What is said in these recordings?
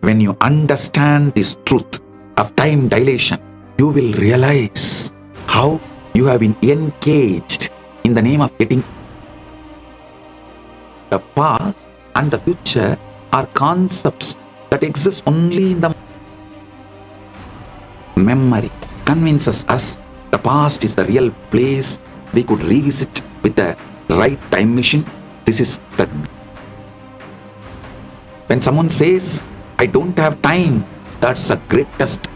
When you understand this truth of time dilation, you will realize how you have been engaged in the name of getting. The past and the future are concepts that exist only in the memory. Convinces us the past is the real place we could revisit with the right time machine. This is the. When someone says, I don't have time, that's the greatest.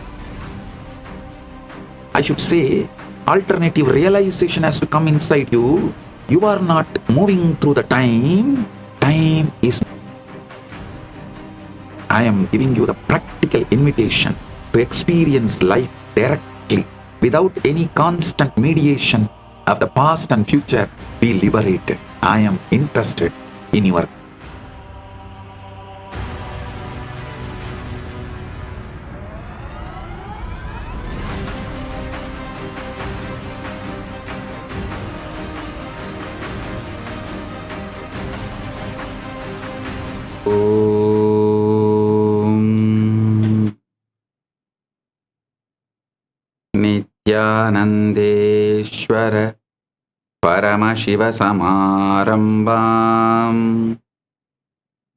I should say, alternative realization has to come inside you. You are not moving through the time. Time is. I am giving you the practical invitation to experience life directly without any constant mediation of the past and future. Be liberated. I am interested in your. Nityanandeshwara Paramashiva Samarambam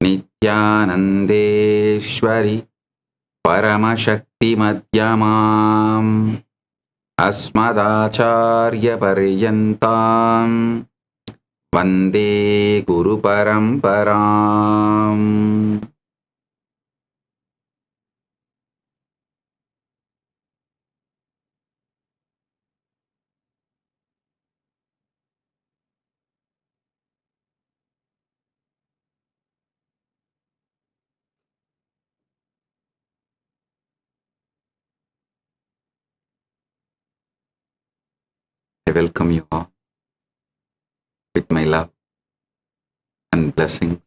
Nityanandeshwari Paramashakti Madhyamam Asmadacharya Paryantam Vande Guru Paramparam. I welcome you all with my love and blessings.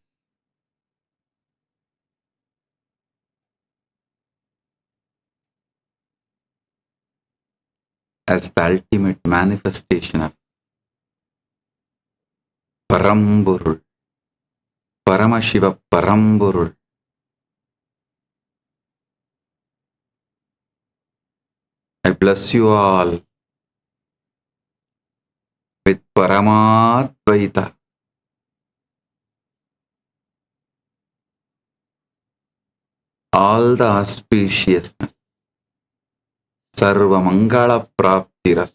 As the ultimate manifestation of Paramburul, Paramashiva Paramburul, I bless you all with Paramadvaita, all the auspiciousness, Sarva Mangala Praptiras,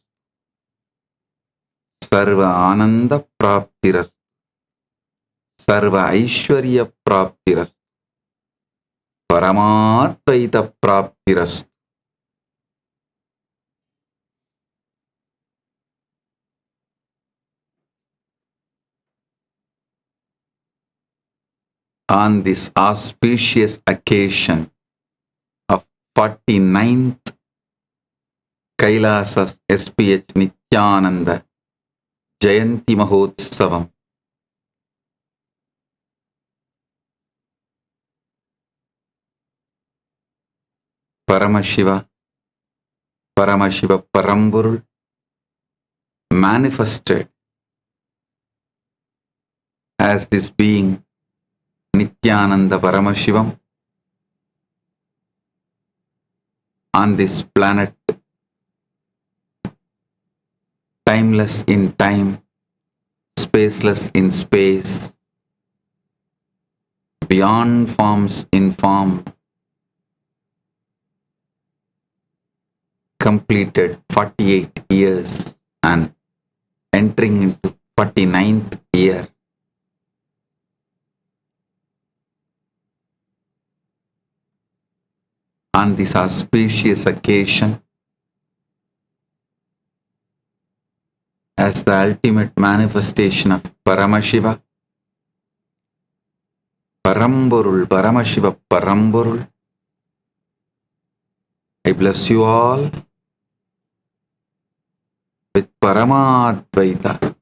Sarva Ananda Praptiras, Sarva Aishwarya Praptiras, Paramadvaita Praptiras. On this auspicious occasion of 49th Kailasas SPH Nithyananda Jayanthi Mahotsavam, Paramashiva Paramburul manifested as this being Nithyananda Paramashivam on this planet, timeless in time, spaceless in space, beyond forms in form, completed 48 years and entering into 49th year. On this auspicious occasion, as the ultimate manifestation of Paramashiva, Paramburul, Paramashiva Paramburul, I bless you all with Paramadvaita,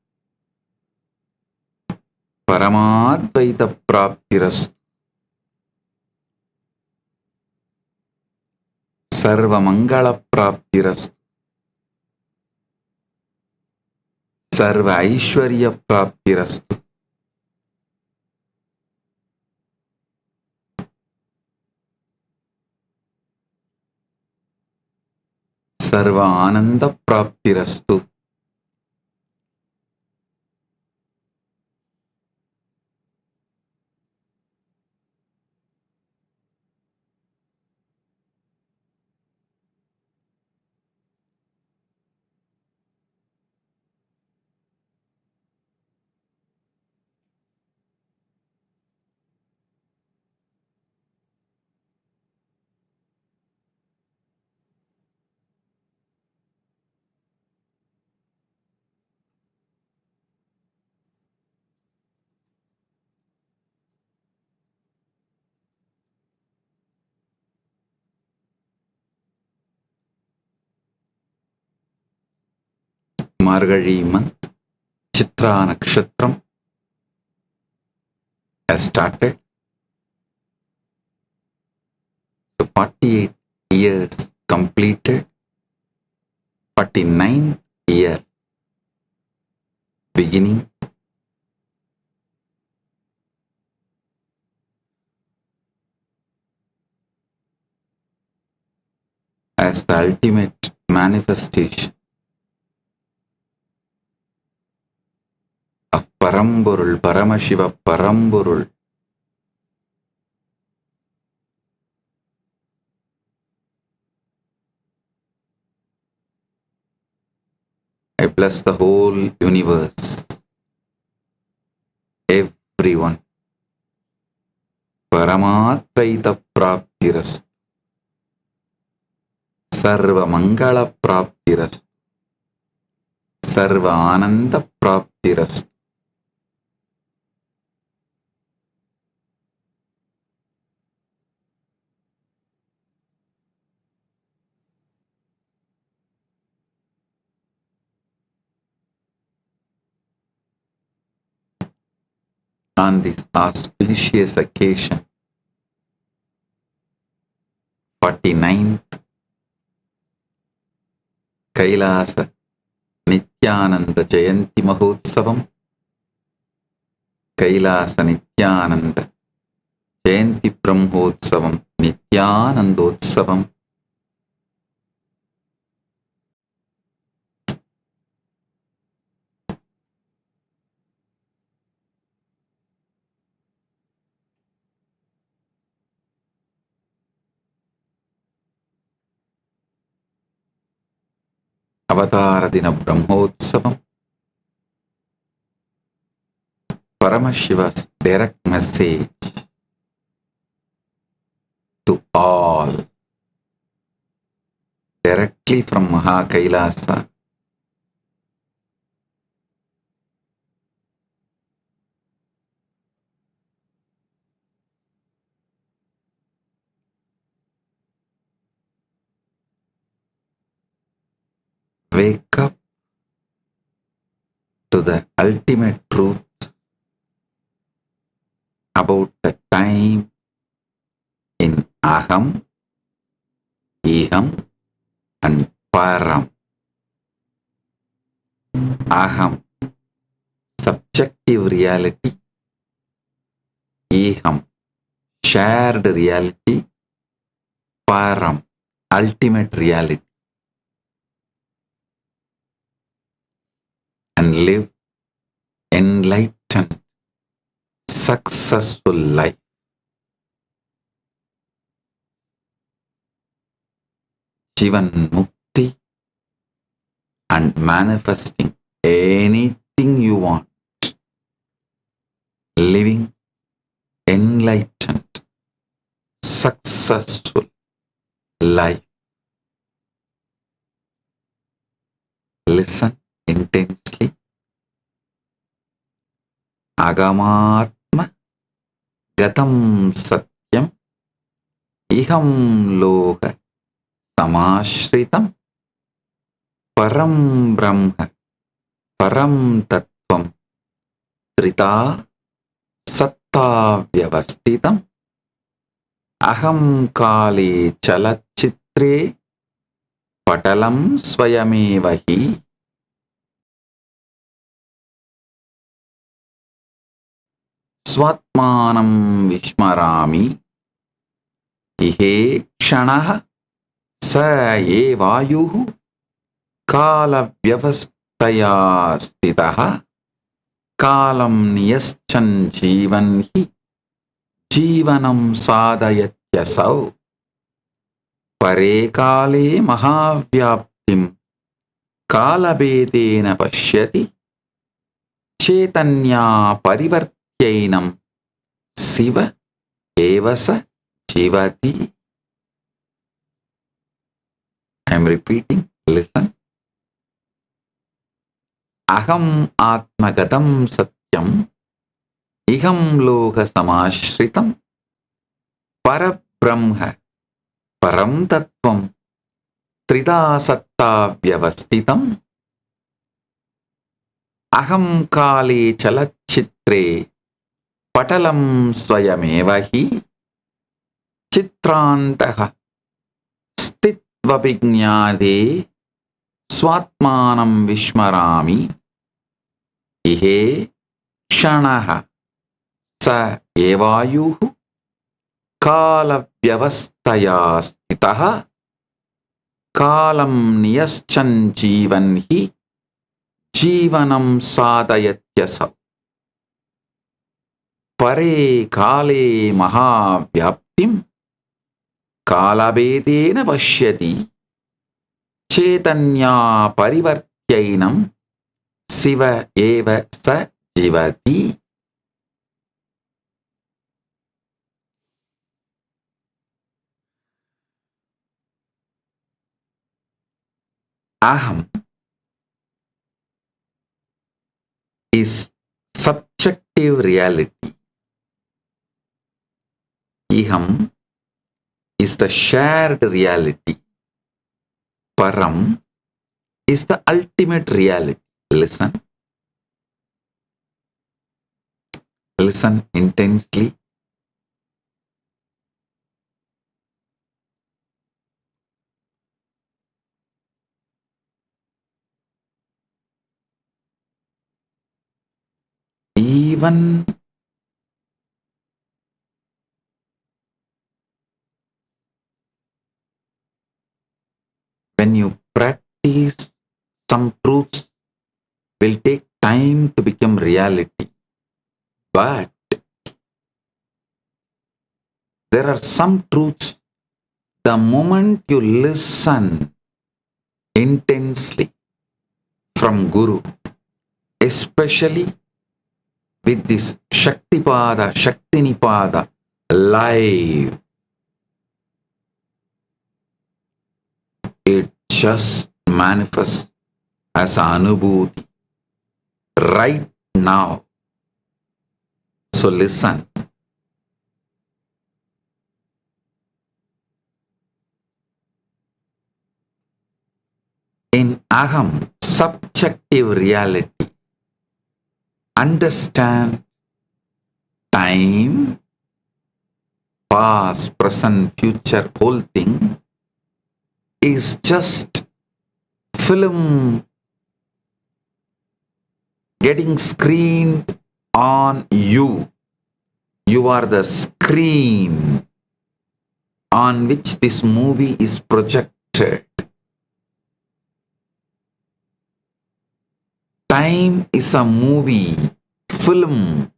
Paramadvaita Praptiras, Sarva Mangala Praptiras, Sarva Aishwarya Praptiras, serve Anand प्राप्तिरस्तु. Margazhi month, Chitra Nakshatram has started. So 48 years completed, 49th year beginning. As the ultimate manifestation of Paramburul, Paramashiva Paramburul, I bless the whole universe, everyone. Paramatvaita Praptirastu, Sarva Mangala Praptirastu, Sarva Ananda Praptirastu. On this auspicious occasion, 49th Kailasa Nithyananda Jayanthi Mahotsavam, Kailasa Nithyananda Jayanthi Brahmotsavam, Nithyanandotsavam, Avatara Dina Brahmotsavam, Paramashiva's direct message to all, directly from Mahakailasa. Wake up to the ultimate truth about the time in Aham, Iham and Param. Aham, subjective reality. Iham, shared reality. Param, ultimate reality. And live enlightened, successful life. Jivan Mukti and manifesting anything you want. Living enlightened, successful life. Listen intensely. Agamatma Gatam Satyam Iham Loka Samashritam Param Brahma Param Tattvam Trita Satta Vyavastitam Aham Kali Chalachitre Patalam Swayamevahi Swatmanam Vishmarami Ihe Kshanaha Sa Ye Vayuhu कालव्यवस्थया स्थितः कालं नियश्चन् जीवन् हि जीवनं साधयत्यसौ परे काले महाव्याप्तिं कालभेदेन पश्यति चैतन्या परिवर्त्यैनं शिव एव स जीवति. I am repeating, listen. अहम आत्मगतं सत्यम् इहं लोकसमाश्रितं परब्रह्म परं तत्त्वं त्रिधा सत्ता व्यवस्थितम् अहं काले चलच्चित्रे पटलं स्वयमेव हि चित्रान्तः स्थित्वविज्ञाते स्वात्मानं विस्मरामि इहे क्षणः स एवायुः कालव्यवस्थया स्थितः कालं नियश्चन् जीवन् हि जीवनं साधयत्यसौ परे काले महाव्याप्तिं कालभेदेन पश्यति चैतन्या परिवर्त्यैनं शिव एव स जीवति. Aham is subjective reality. Iham is the shared reality. Param is the ultimate reality. Listen. Listen intensely. Even when you practice, some truths will take time to become reality. But there are some truths, the moment you listen intensely from Guru, especially with this Shaktipada, Shaktinipada live, it just manifests as Anubhuti right now. So listen. In Aham, subjective reality, understand time, past, present, future, whole thing is just film getting screened on you. You are the screen on which this movie is projected. Time is a movie, film.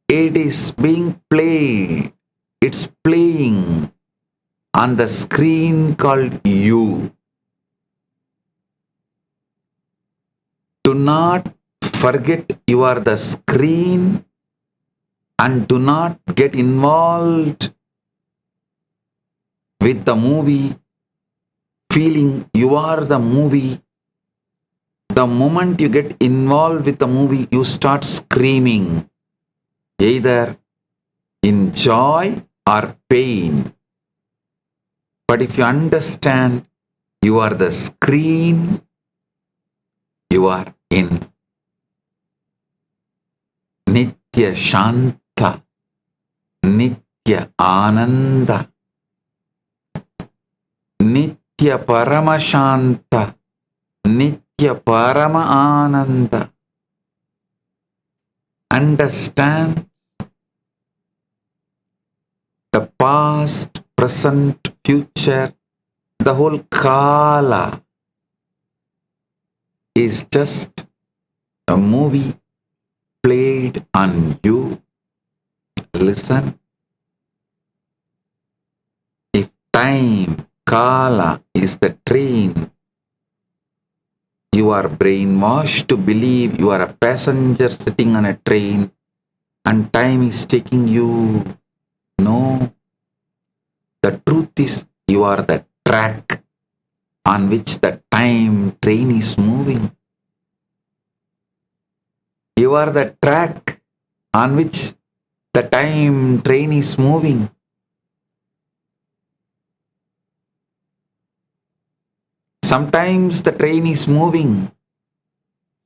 It is being played. It's playing on the screen called you. Do not forget you are the screen and do not get involved with the movie, feeling you are the movie. The moment you get involved with the movie, you start screaming, either in joy or pain. But if you understand you are the screen, you are in Nitya Shanta, Nitya Ananda, Nitya Paramashanta, Nitya Parama Ananda. Understand the past, present, future, the whole Kala is just a movie played on you. Listen. If time, Kala, is the train, you are brainwashed to believe you are a passenger sitting on a train and time is taking you. No. The truth is you are the track on which the time train is moving. You are the track on which the time train is moving. Sometimes the train is moving.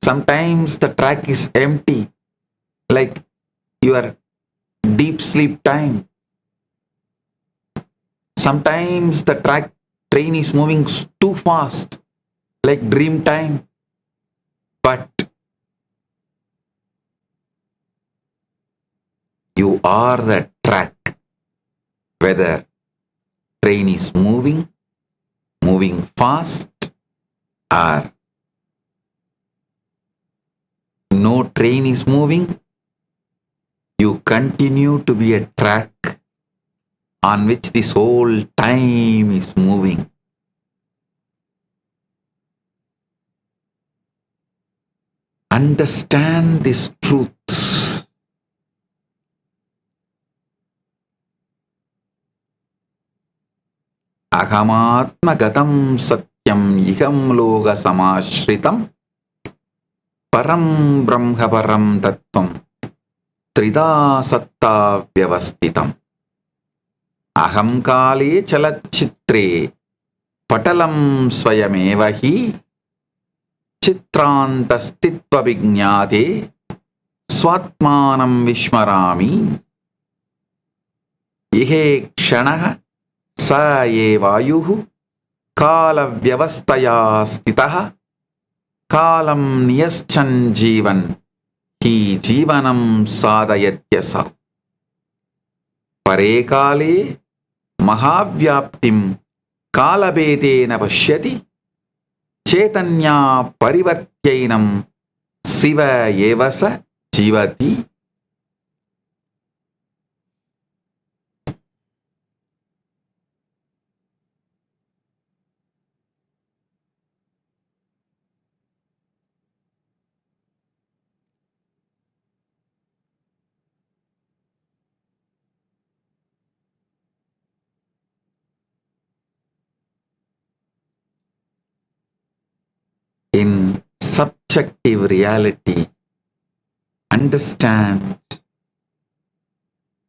Sometimes the track is empty, like your deep sleep time. Sometimes the train is moving too fast, like dream time. But you are the track, whether train is moving fast, or no train is moving. You continue to be a track on which this whole time is moving. Understand these truths. Agamatmagatam satyam iham loga samashritam param brahma param tattvam trida satta vyavastitam aham kale chalachitre patalam swayameva hi chitrantasthitva vignate swatmanam vishmarami ihe kshanah sa ye vayuh kala vyavastaya stitah kalam niyaschan jivan hi jivanam sadhayatyasa pare kale mahavyaptim kalabedena pashyati chetanya parivartyainam siva evasa jivati. In subjective reality, understand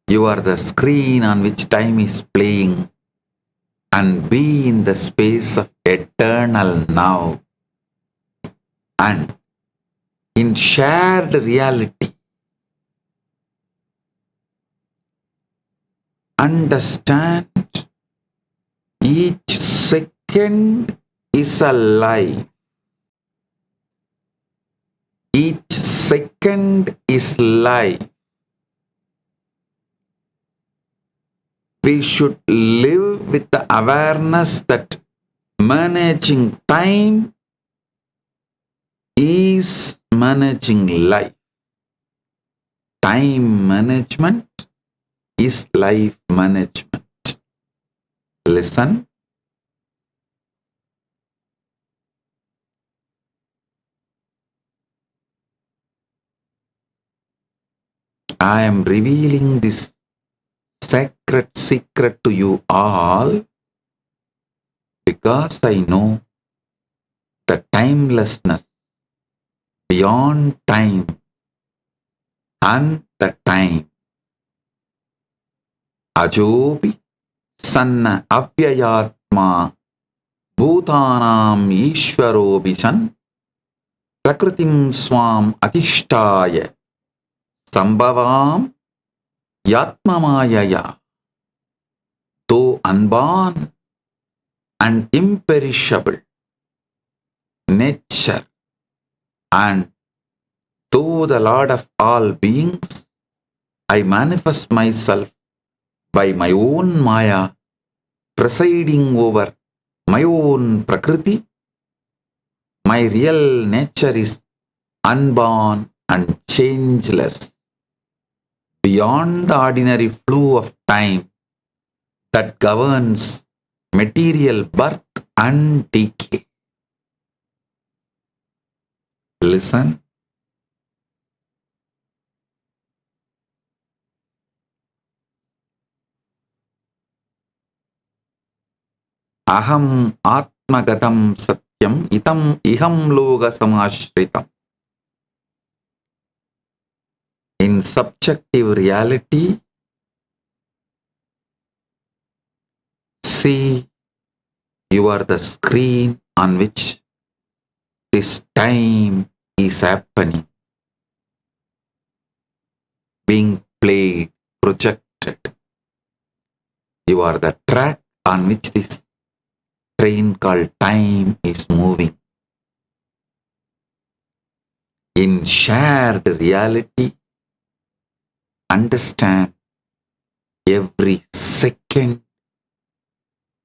you are the screen on which time is playing, and be in the space of eternal now. And in shared reality, understand each second is a life. Each second is life. We should live with the awareness that managing time is managing life. Time management is life management. Listen. I am revealing this sacred secret to you all because I know the timelessness beyond time and the time. Ajobi sanna avyayatma bhutanam ishvarobi san prakritim swam atishtaya Sambhavam Yatmamayaya. Though unborn and imperishable nature, and though the Lord of all beings, I manifest myself by my own Maya presiding over my own Prakriti. My real nature is unborn and changeless, beyond the ordinary flow of time that governs material birth and decay. Listen. Aham atmagatam satyam itam iham loga samashritam. In subjective reality, see, you are the screen on which this time is happening, being played, projected. You are the track on which this train called time is moving. In shared reality, understand every second,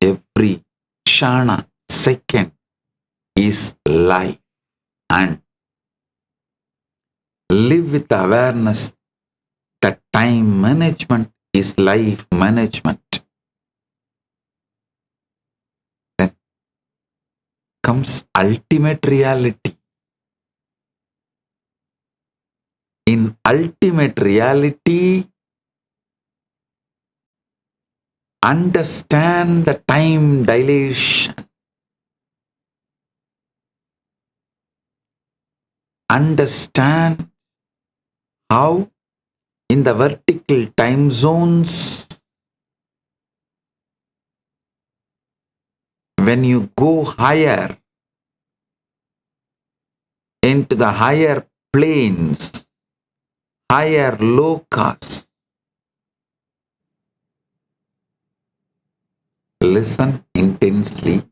every kshana, second is life, and live with the awareness that time management is life management. Then comes ultimate reality. In ultimate reality, understand the time dilation. Understand how in the vertical time zones, when you go higher into the higher planes, higher lokas, listen intensely.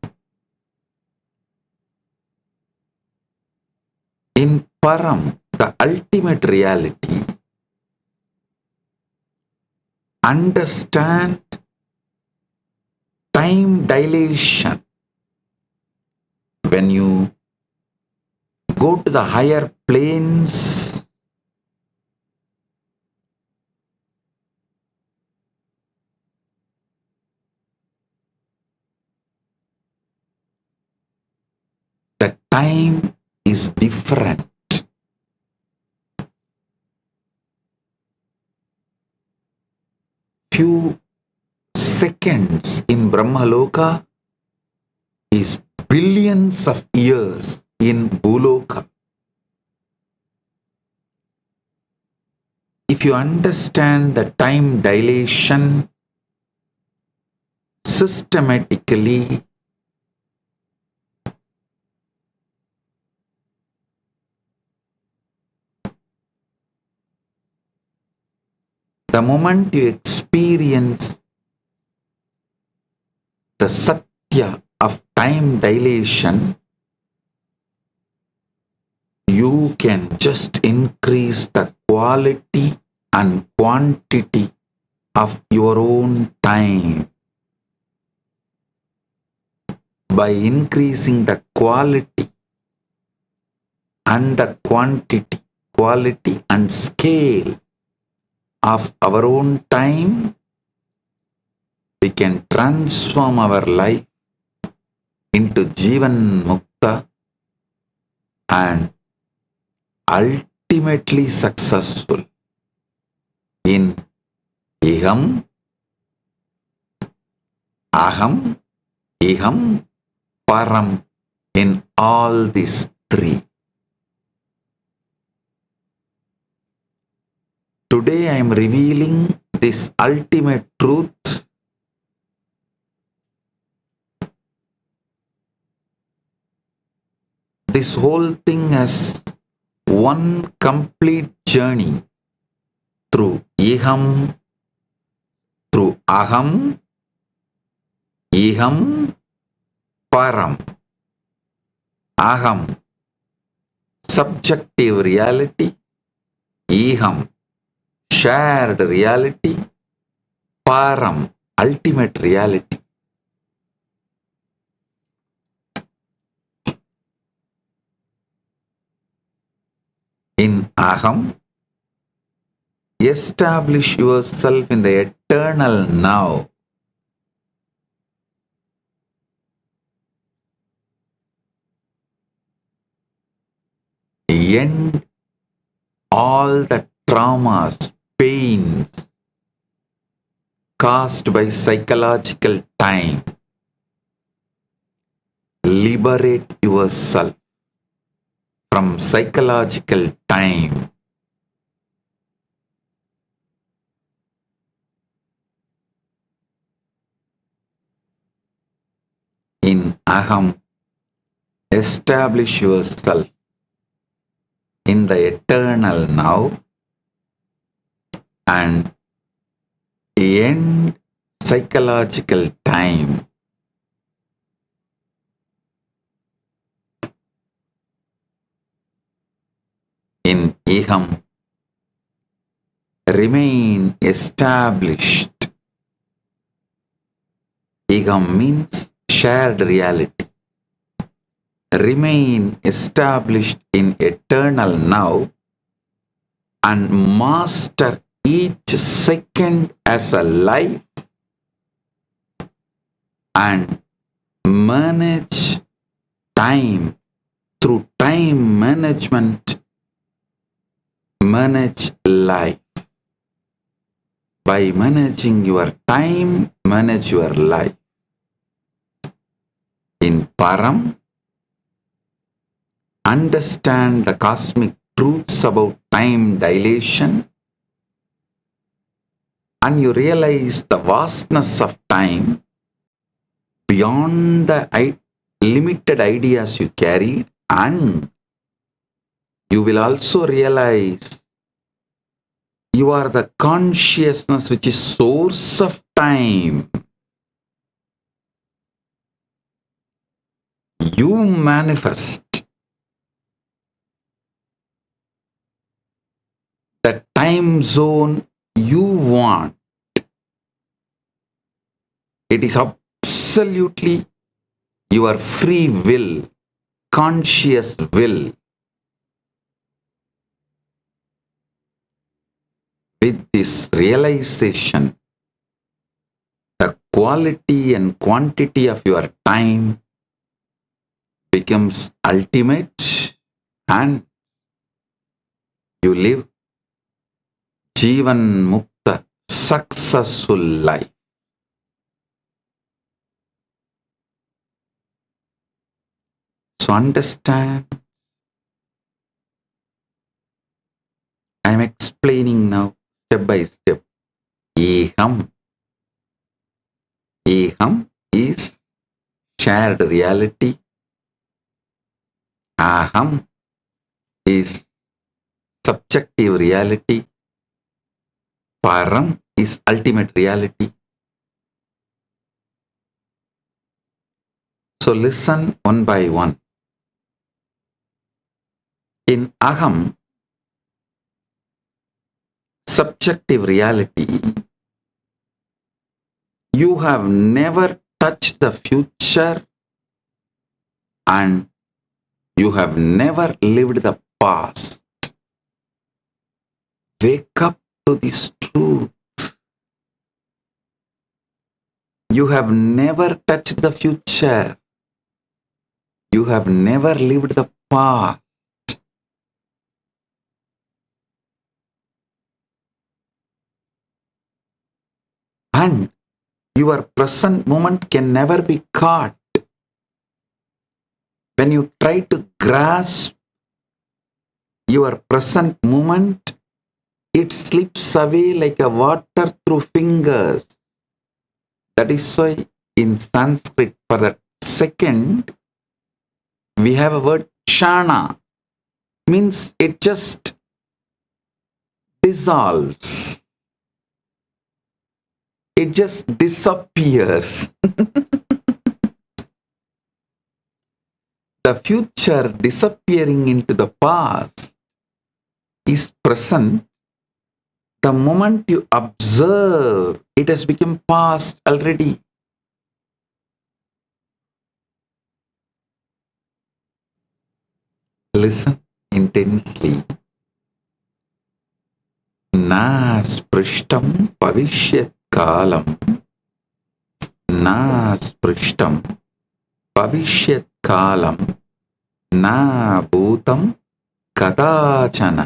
In Param, the ultimate reality, understand time dilation. When you go to the higher planes, the time is different. Few seconds in Brahmaloka is billions of years in Bhuloka. If you understand the time dilation systematically, the moment you experience the Satya of time dilation, you can just increase the quality and quantity of your own time. By increasing the quality and the quantity, quality and scale of our own time, we can transform our life into Jivan Mukta and ultimately successful in Iham, Aham, Iham, Param, in all these three. Today I am revealing this ultimate truth. This whole thing has one complete journey through Iham, through Aham, Iham, Param. Aham, subjective reality. Iham, shared reality. Param, ultimate reality. Aham, establish yourself in the eternal now. End all the traumas, pains caused by psychological time. Liberate yourself from psychological time. In Aham, establish yourself in the eternal now and end psychological time. In Iham, remain established. Iham means shared reality. Remain established in eternal now and master each second as a life and manage time through time management. Manage life. By managing your time, manage your life. In Param, understand the cosmic truths about time dilation and you realize the vastness of time beyond the limited ideas you carried, and you will also realize you are the consciousness which is source of time. You manifest the time zone you want. It is absolutely your free will, conscious will. With this realization, the quality and quantity of your time becomes ultimate and you live Jivan Mukta, successful life. So understand, I am explaining now step by step. Eham. Eham is shared reality. Aham is subjective reality. Param is ultimate reality. So listen one by one. In Aham, subjective reality, you have never touched the future and you have never lived the past. Wake up to this truth. You have never touched the future. You have never lived the past. And your present moment can never be caught. When you try to grasp your present moment, it slips away like a water through fingers. That is why in Sanskrit, for that second, we have a word kshana. Means it just dissolves. It just disappears. The future disappearing into the past is present. The moment you observe, it has become past already. Listen intensely. నా స్పృష్టం భవిష్యత్ కాలం, నా స్పృష్టం భవిష్యత్ కాలం, నా భూతం కదాచన,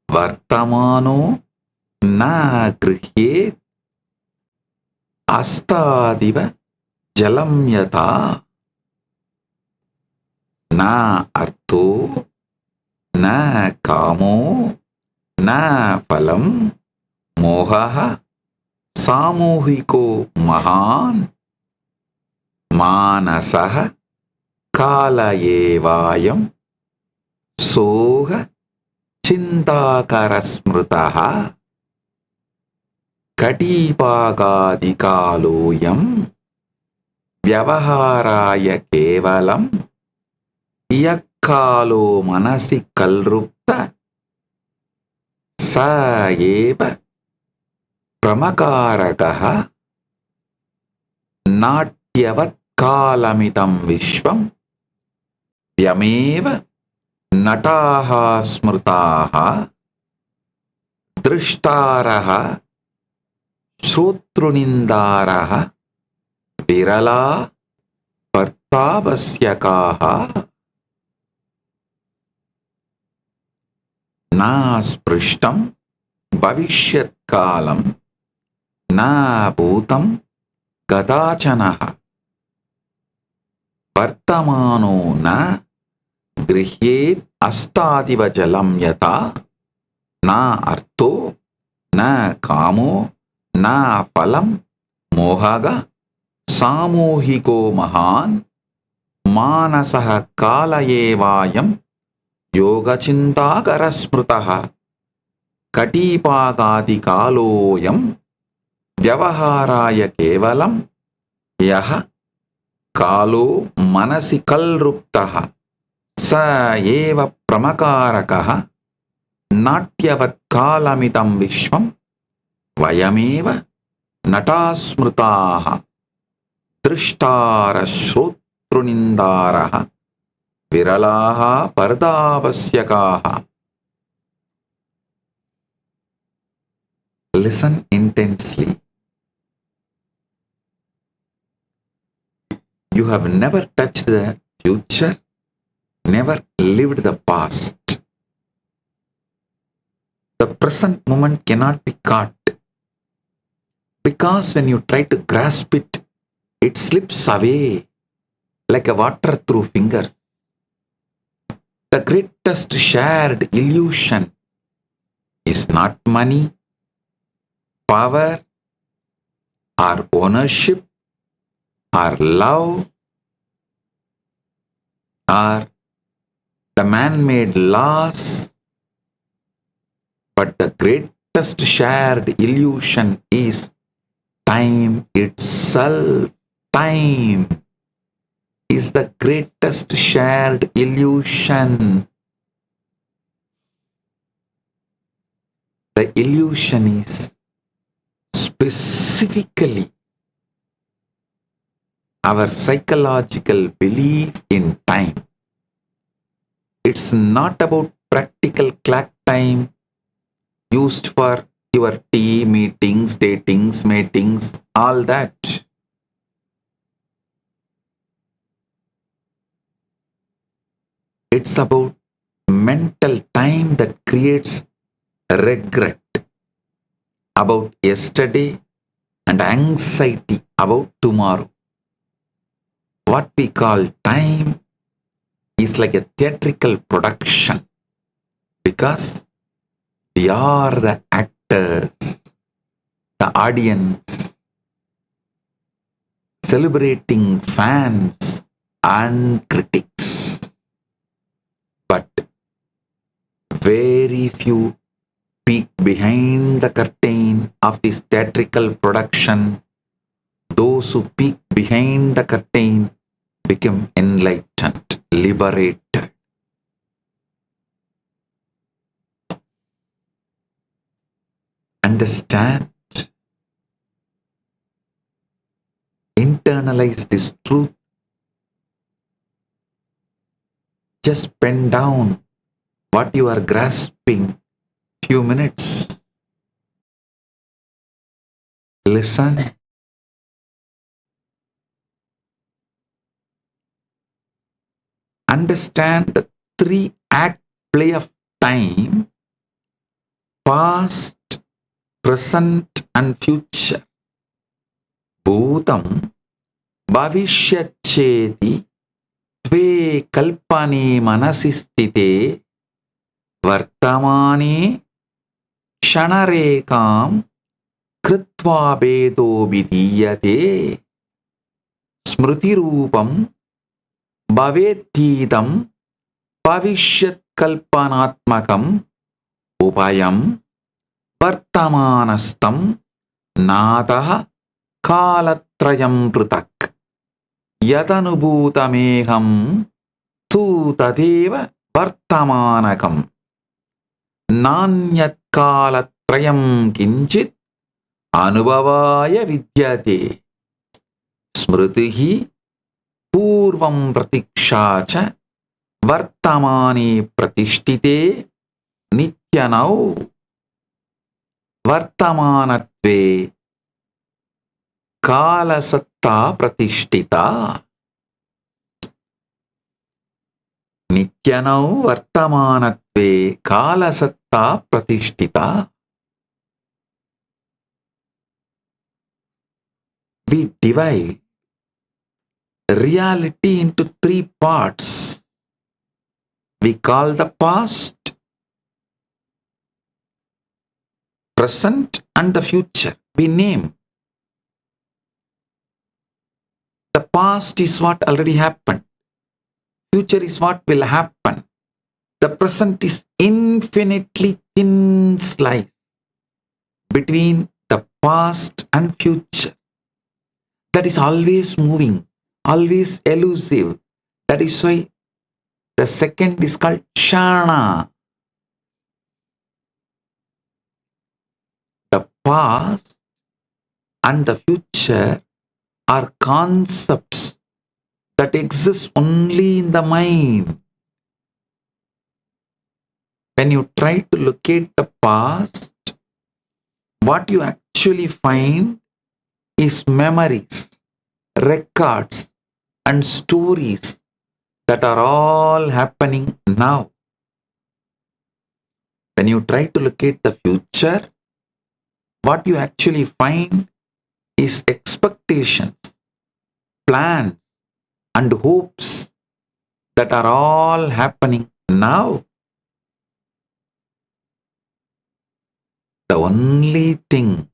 వర్తమానో నా గృహ్యేత్ అస్తాదివ జలం యథా, నా అర్థో నా కామో నా ఫలం, మోహః సామూహికో మహాన్, మానసః కాల ఏవాయం, సోహ చింతాకర స్మృతః, కటీపాగాదికాలోయం వ్యవహారాయ కేవలం, యక్కాలో మనసి కల్రుప్త స ఏవ ప్రమకారకః, నాట్యవత్ కాలమిదం విశ్వం వ్యమేవ నటాః స్మృతాః, దృష్టారః శ్రోతృనిందారః, విరలా పర్తావస్యకాః. నా స్పృష్టం భవిష్యత్ కాలం, నా భూతం గదాచనః, వర్తమానో నా గృహ్యేత్ అస్తాదివ జలం యథా, నా అర్థో నా కామో నా ఫలం, మోహః సామూహికో మహాన్, మానసః కాల ఏవాయం యోగచింతాకర స్మృతః, కటీపాగాదికాలోయం వ్యవహారాయ కేవలం, యః కాలో మనసి కల్రుప్తః స ఏవ ప్రమకారకః, నాట్యవత్ కాలమిదం విశ్వం వయమేవ నటాః స్మృతాః, దృష్టారః శ్రోతృనిందారః, విరలాః పర్దావస్యకాః. Listen intensely. You have never touched the future, never lived the past. The present moment cannot be caught, because when you try to grasp it, it slips away like a water through fingers. The greatest shared illusion is not money, power, or ownership, or love, or the man-made laws, but the greatest shared illusion is time itself. Time is the greatest shared illusion. The illusion is specifically our psychological belief in time. It's not about practical clock time used for your tea, meetings, datings, matings, all that. It's about mental time that creates regret about yesterday and anxiety about tomorrow. What we call time is like a theatrical production, because we are the actors, the audience, celebrating fans and critics. But very few peek behind the curtain of this theatrical production. Those who peek behind the curtain become enlightened, liberated. Understand, internalize this truth. Just pen down what you are grasping few minutes. Listen. Understand the three-act play of time: past, present, and future. Bhutam, bhavishyacheti, tve kalpane manasi sthite, vartamane ksanarekam kritva bedo vidiyate, smriti rupam bhavettidam bhavishyat kalpanatmakam upayam vartamanastam natah kalatrayam prutak yadanubhutameham tu tadeva vartamanakam nanyat kalatrayam kinchit anubhavaya vidyate smritihi purvam pratikshacha vartamani pratishtite nityanau vartamanatve kalasatta pratishtita. Nityanau vartamanatve kalasatta pratishtita. We divide reality into three parts. We call the past, present, and the future. We name. The past is what already happened. Future is what will happen. The present is infinitely thin slice between the past and future. That is always moving, always elusive. That is why the second is called Shana. The past and the future are concepts that exist only in the mind. When you try to locate the past, what you actually find is memories, records, and stories that are all happening now. When you try to locate the future, what you actually find is expectations, plans, and hopes that are all happening now. The only thing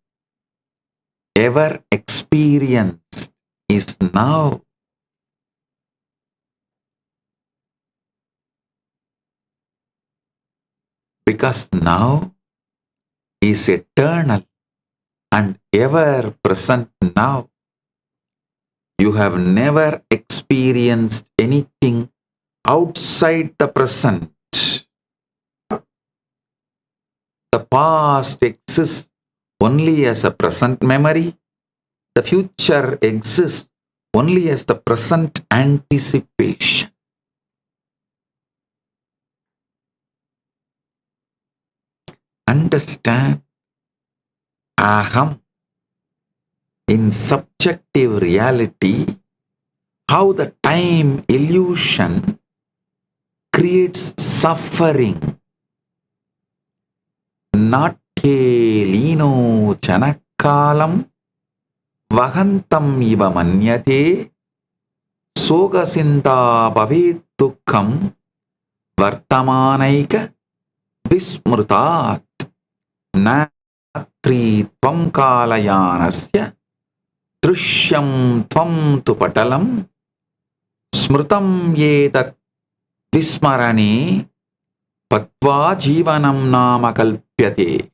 ever experienced is now. Because now is eternal and ever present now. You have never experienced anything outside the present. The past exists only as a present memory. The future exists only as the present anticipation. Understand aham in subjective reality, how the time illusion creates suffering. Natke lino chanakalam vahantam iva manyate sogasinta bhavet dukkam vartamanaika vismrutat natri tvam kalayanasya drishyam tvam tu patalam smrutam yedat vismarane patva jivanam nama kalpyate.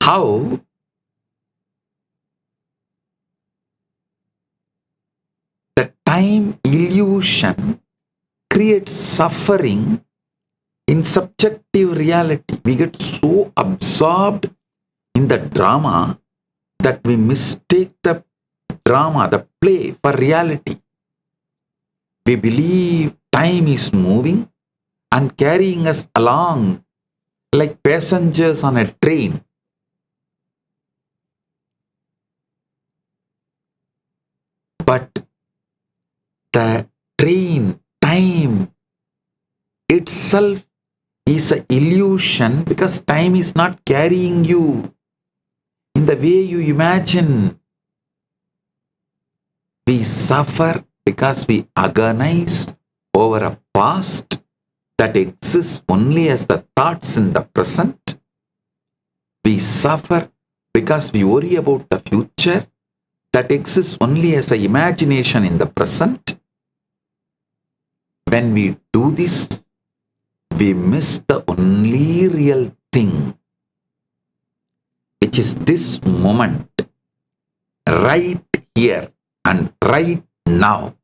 How the time illusion creates suffering In subjective reality, we get so absorbed in the drama that we mistake the drama, the play, for reality. We believe time is moving and carrying us along like passengers on a train. But the train, time itself is an illusion, because time is not carrying you in the way you imagine. We suffer because we agonize over a past that exists only as the thoughts in the present. We suffer because we worry about the future that exists only as an imagination in the present. When we do this, we miss the only real thing, which is this moment, right here and right now.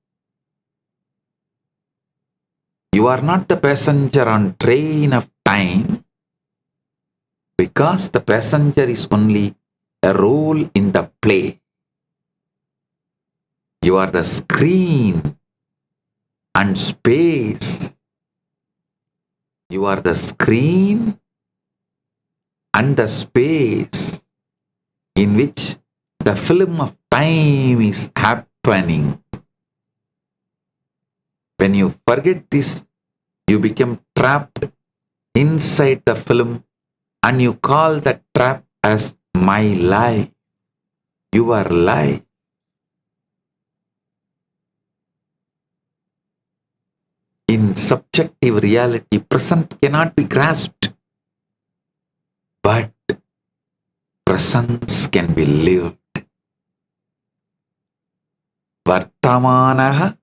You are not the passenger on train of time, because the passenger is only a role in the play. You are the screen and space. You are the screen and the space in which the film of time is happening. When you forget this, you become trapped inside the film, and you call that trap as my life, your life. In subjective reality, present cannot be grasped, but presence can be lived. Vartamanaha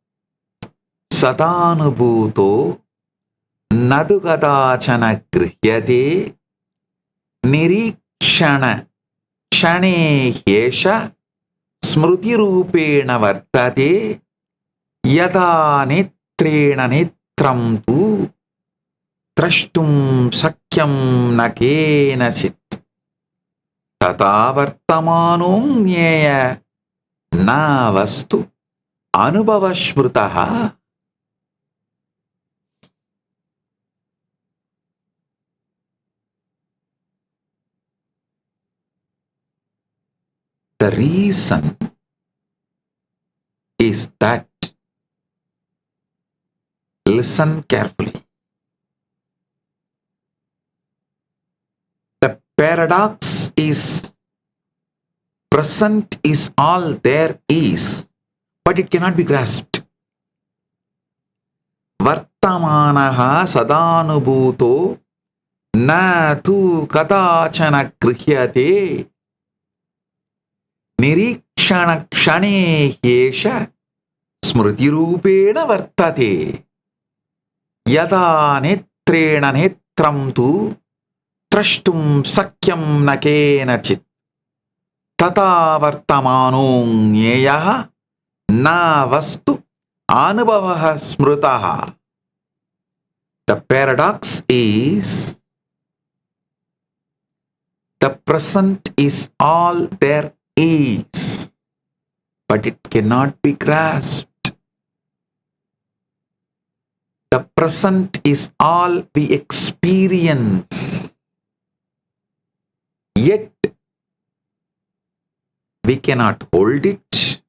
sadanubhuto nadu kadachana grihyate nirikshana shane hyesha smruti rupena vartate yada netrena netram tu trashtum sakyam na kenachit tata vartamanum nyeya na vastu anubhava smrutaha. The reason is that, listen carefully, the paradox is present is all there is, but it cannot be grasped. Vartamanaha sadanubhuto na tu kadachana grihyate nirikshana kshane hyesha smriti rupena vartate yada netrena netram tu trashtum sakyam na kenachit tata vartamanum nyeyaha na vastu anubhavaha smrutaha. The paradox is, the present is all there is, but it cannot be grasped. The present is all we experience, yet we cannot hold it,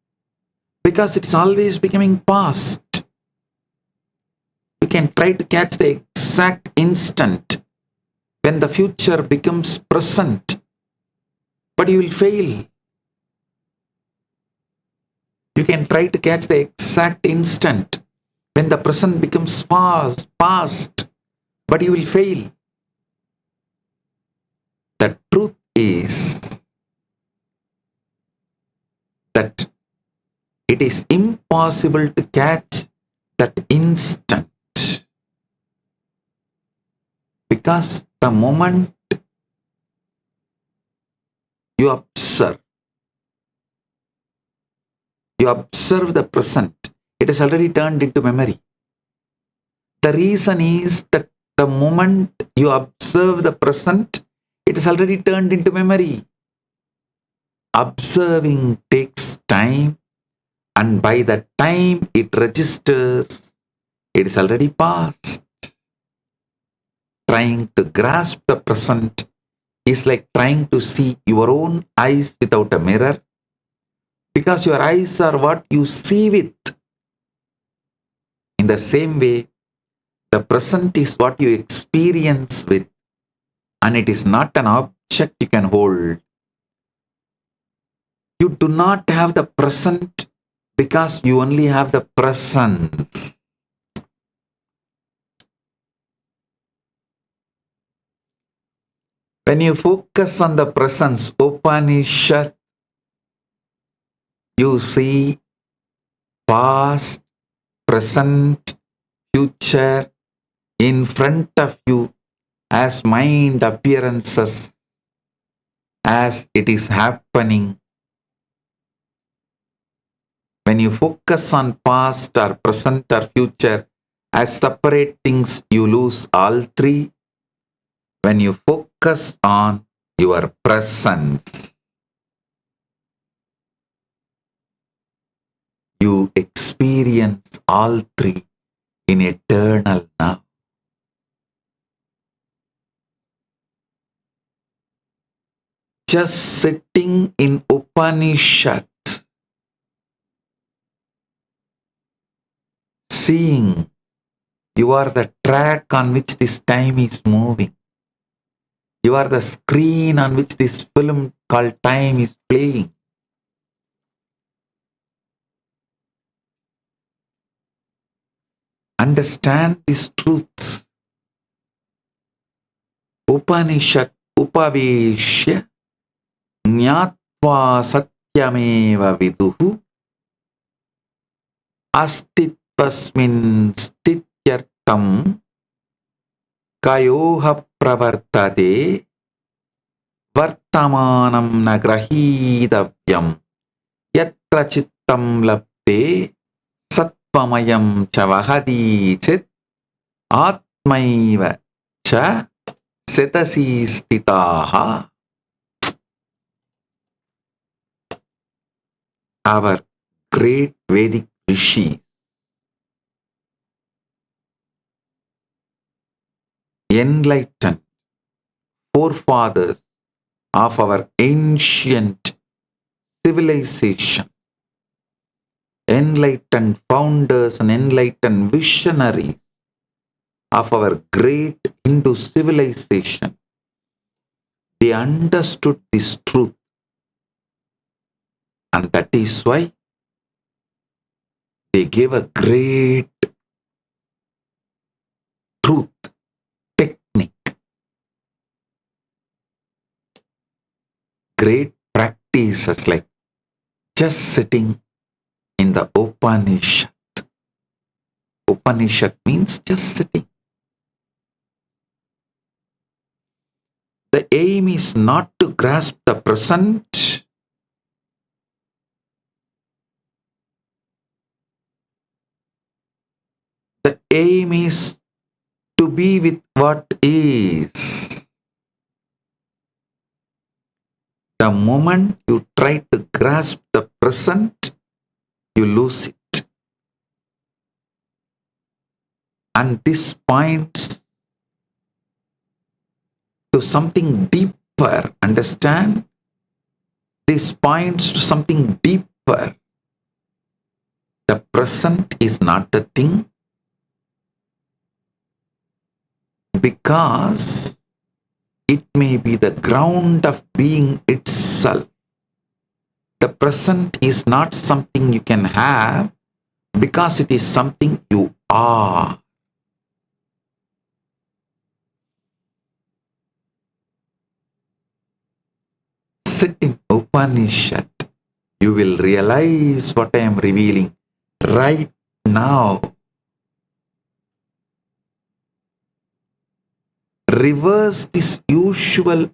because it is always becoming past. We can try to catch the exact instant when the future becomes present, but you will fail. You can try to catch the exact instant when the present becomes past, but you will fail. The truth is that it is impossible to catch that instant, because the moment you observe the present, it has already turned into memory. The reason is that The moment you observe the present, it is already turned into memory. Observing takes time, and by the time it registers, it is already past. Trying to grasp the present is like trying to see your own eyes without a mirror, because your eyes are what you see with. In the same way, the present is what you experience with, and it is not an object you can hold. You do not have the present because you only have the presence. When you focus on the presence, Upanishad, you see past, present, future in front of you as mind appearances, as it is happening. When you focus on past or present or future as separate things, you lose all three. When you focus on your presence, you experience all three in eternal now. Just sitting in Upanishad, seeing you are the track on which this time is moving. You are the screen on which this film called time is playing. Understand these truths. Upanishad upaveshya jnatva satyameva viduhu astitvasmin stityartam kayoha pravartade vartamanam nagrahidavyam yatra chittam labde satvamayam chavahadi chit atmaiva cha setasi stitaha. Our great Vedic rishi, enlightened forefathers of our ancient civilization, enlightened founders and enlightened visionaries of our great Hindu civilization, they understood this truth, and that is why they gave a great truth technique, great practices like just sitting in the Upanishad. Upanishad means just sitting. The aim is not to grasp the present. The aim is to be with what is. The moment you try to grasp the present, you lose it. And this points to something deeper. Understand? This points to something deeper. The present is not the thing, because it may be the ground of being itself. The present is not something you can have, because it is something you are. Sit in Upanishad. You will realize what I am revealing right now. Reverse this usual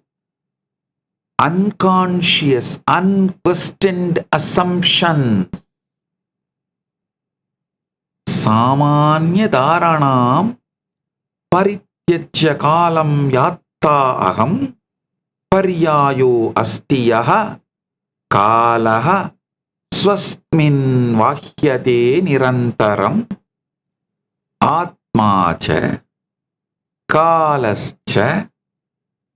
unconscious, unquestioned assumption. Samanya dharanam Pratyajya kalam yatta aham paryayo asti yaha kalaha swasmin vahyate nirantaram atmacha kalascha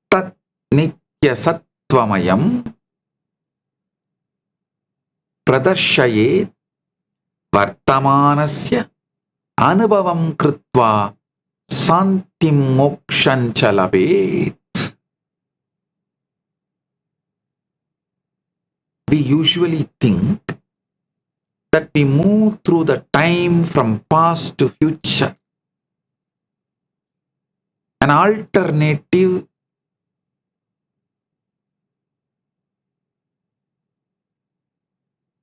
tat nitya sattvamayam pradarshayet vartamanasya anubhavam krutva santim mokshancha labhet. We usually think that we move through the time from past to future. An alternative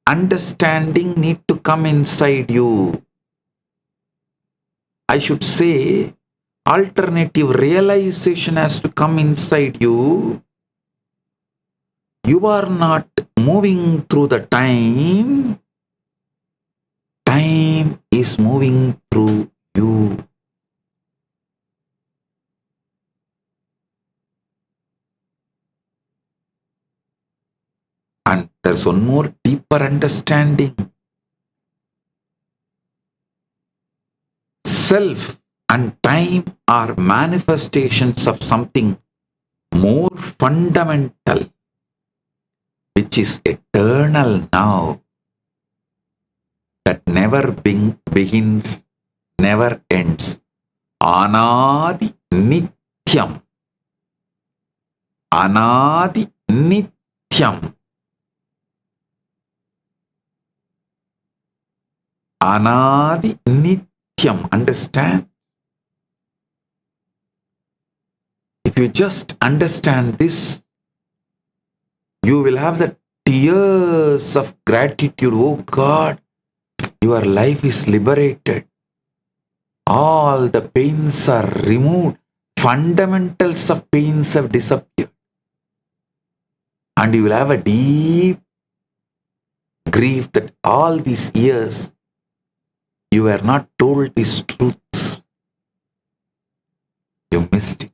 understanding need to come inside you. I should say, alternative realization has to come inside you. You are not moving through the time. Time is moving through you. And there's one more deeper understanding. Self and time are manifestations of something more fundamental, which is eternal now, that never begins, never ends. Anadi Nityam. Anadi Nityam. Anadi Nityam. Understand? If you just understand this, you will have the tears of gratitude. Oh God, your life is liberated. All the pains are removed. Fundamentals of pains have disappeared. And you will have a deep grief that all these years you were not told these truths. You missed it.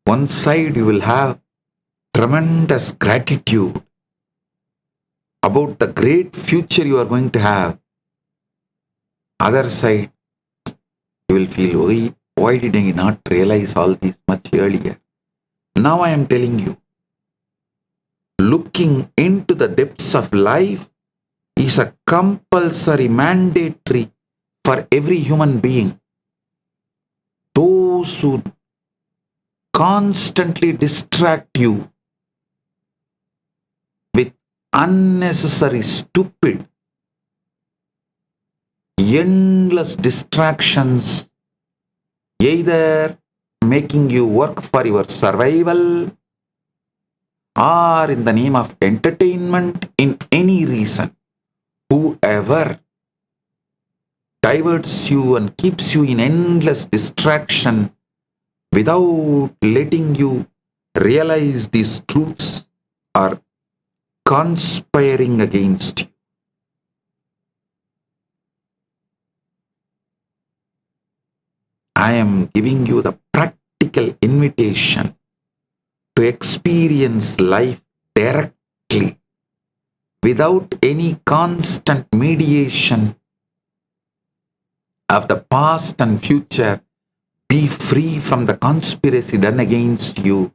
One side you will have tremendous gratitude about the great future you are going to have. Other side, you will feel, why did I not realize all this much earlier? Now I am telling you, looking into the depths of life is a compulsory, mandatory for every human being. Those who constantly distract you with unnecessary, stupid, endless distractions, either making you work for your survival or in the name of entertainment, in any reason, whoever diverts you and keeps you in endless distraction without letting you realize these truths are conspiring against you. I am giving you the practical invitation to experience life directly without any constant mediation of the past and future. Be free from the conspiracy done against you.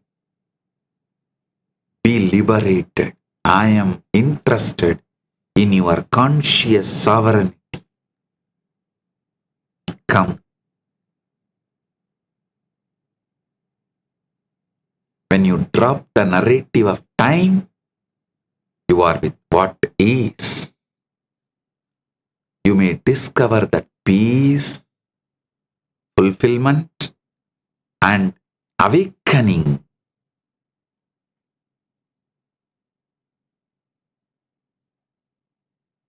Be liberated. I am interested in your conscious sovereignty. Come. When you drop the narrative of time, you are with what is. You may discover that peace, fulfillment, and awakening.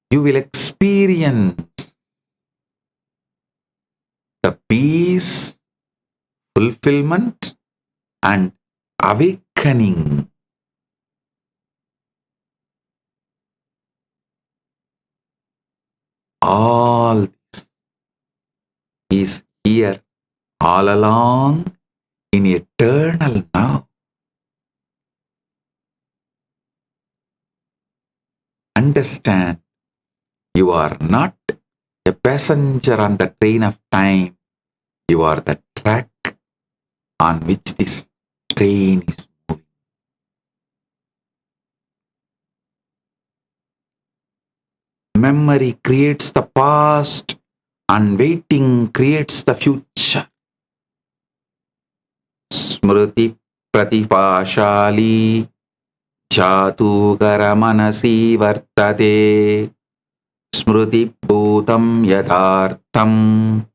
You will experience the peace, fulfillment, and awakening. All this is here all along in eternal now. Understand, you are not a passenger on the train of time. You are the track on which this train is moving. Memory creates the past and waiting creates the future. Smriti pratipashali jatugara manasi vartate smriti bhutam yathartham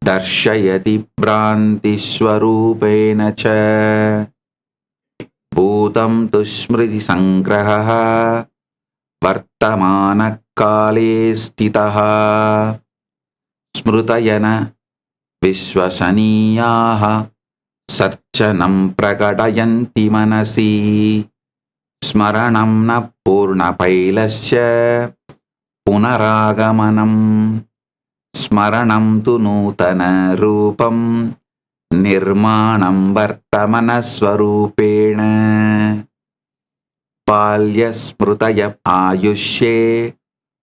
darshayati bhranti swarupena cha bhutam tu smriti sangraha vartamana kale stitaha smrutayana vishwasaniyaha sarchanam prakadayanti manasi smaranam na purnapailasya punaragamanam smaranam tu nutana rupam nirmanam vartamana swarupena palya smrutaya ayushe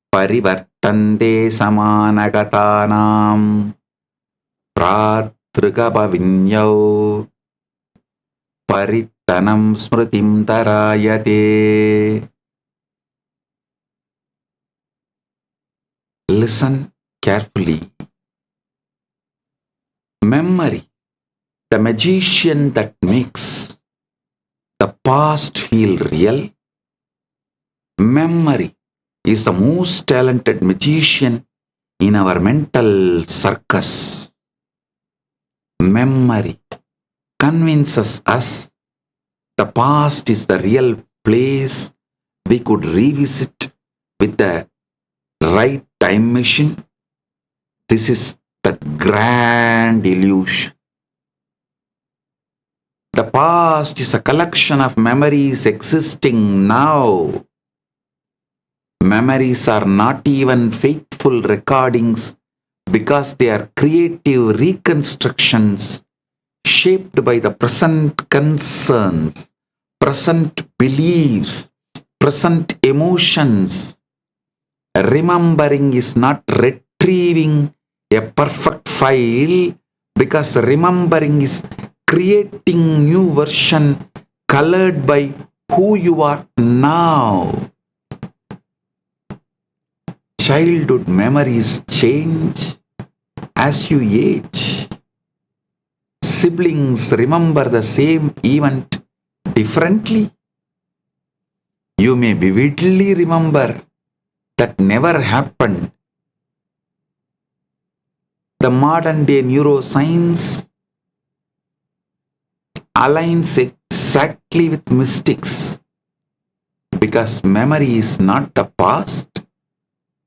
parivartante samanagatanam pratrikapavinyau parittanam smritim tarayate. Listen carefully. Memory, the magician that makes the past feel real. Memory is the most talented magician in our mental circus. Memory convinces us the past is the real place we could revisit with the right time machine. This is the grand illusion. The past is a collection of memories existing now. Memories are not even faithful recordings because they are creative reconstructions shaped by the present concerns, present beliefs, present emotions. Remembering is not retrieving a perfect file because remembering is creating new version colored by who you are now. Childhood memories change as you age. Siblings remember the same event differently. You may vividly remember that never happened. The modern day neuroscience aligns exactly with mystics because memory is not the past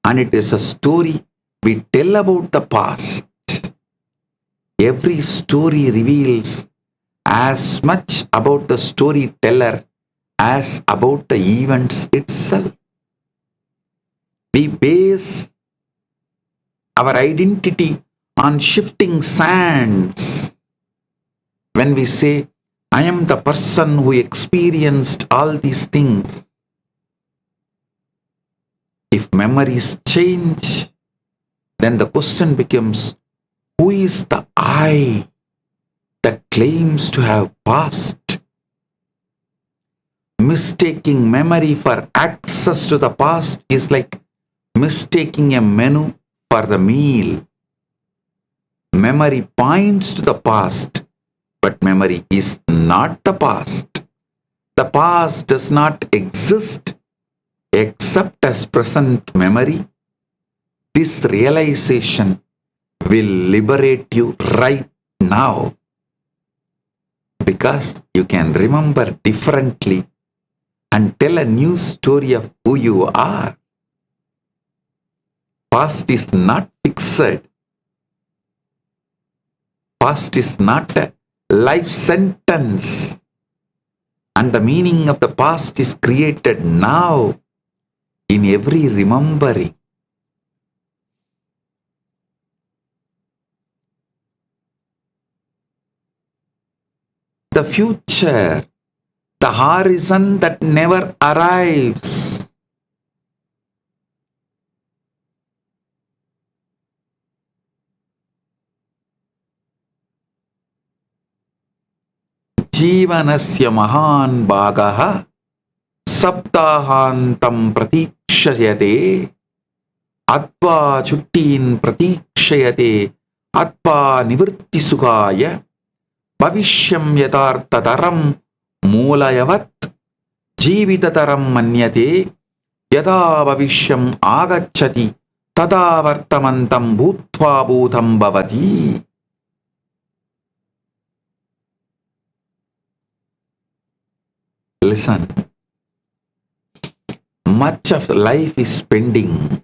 and it is a story we tell about the past. Every story reveals as much about the storyteller as about the events itself. We base our identity on shifting sands. When we say, I am the person who experienced all these things. If memories change, then the question becomes, who is the I that claims to have passed? Mistaking memory for access to the past is like mistaking a menu for the meal. Memory points to the past, but memory is not the past. The past does not exist except as present memory. This realization will liberate you right now because you can remember differently and tell a new story of who you are. Past is not fixed. past is not a life sentence, and the meaning of the past is created now in every remembering. The future, the horizon that never arrives. Jivanasya mahan bhagaha saptahantam pratikshayate atva chuttin pratikshayate atva nivritti sukaya bhavishyam yadartataram मूलयवत् जीविततरं मन्यते यदा भविष्यम् आगच्छति तदा वर्तमन्तं भूत्वा भूतं भवति. Listen, much of life is spending,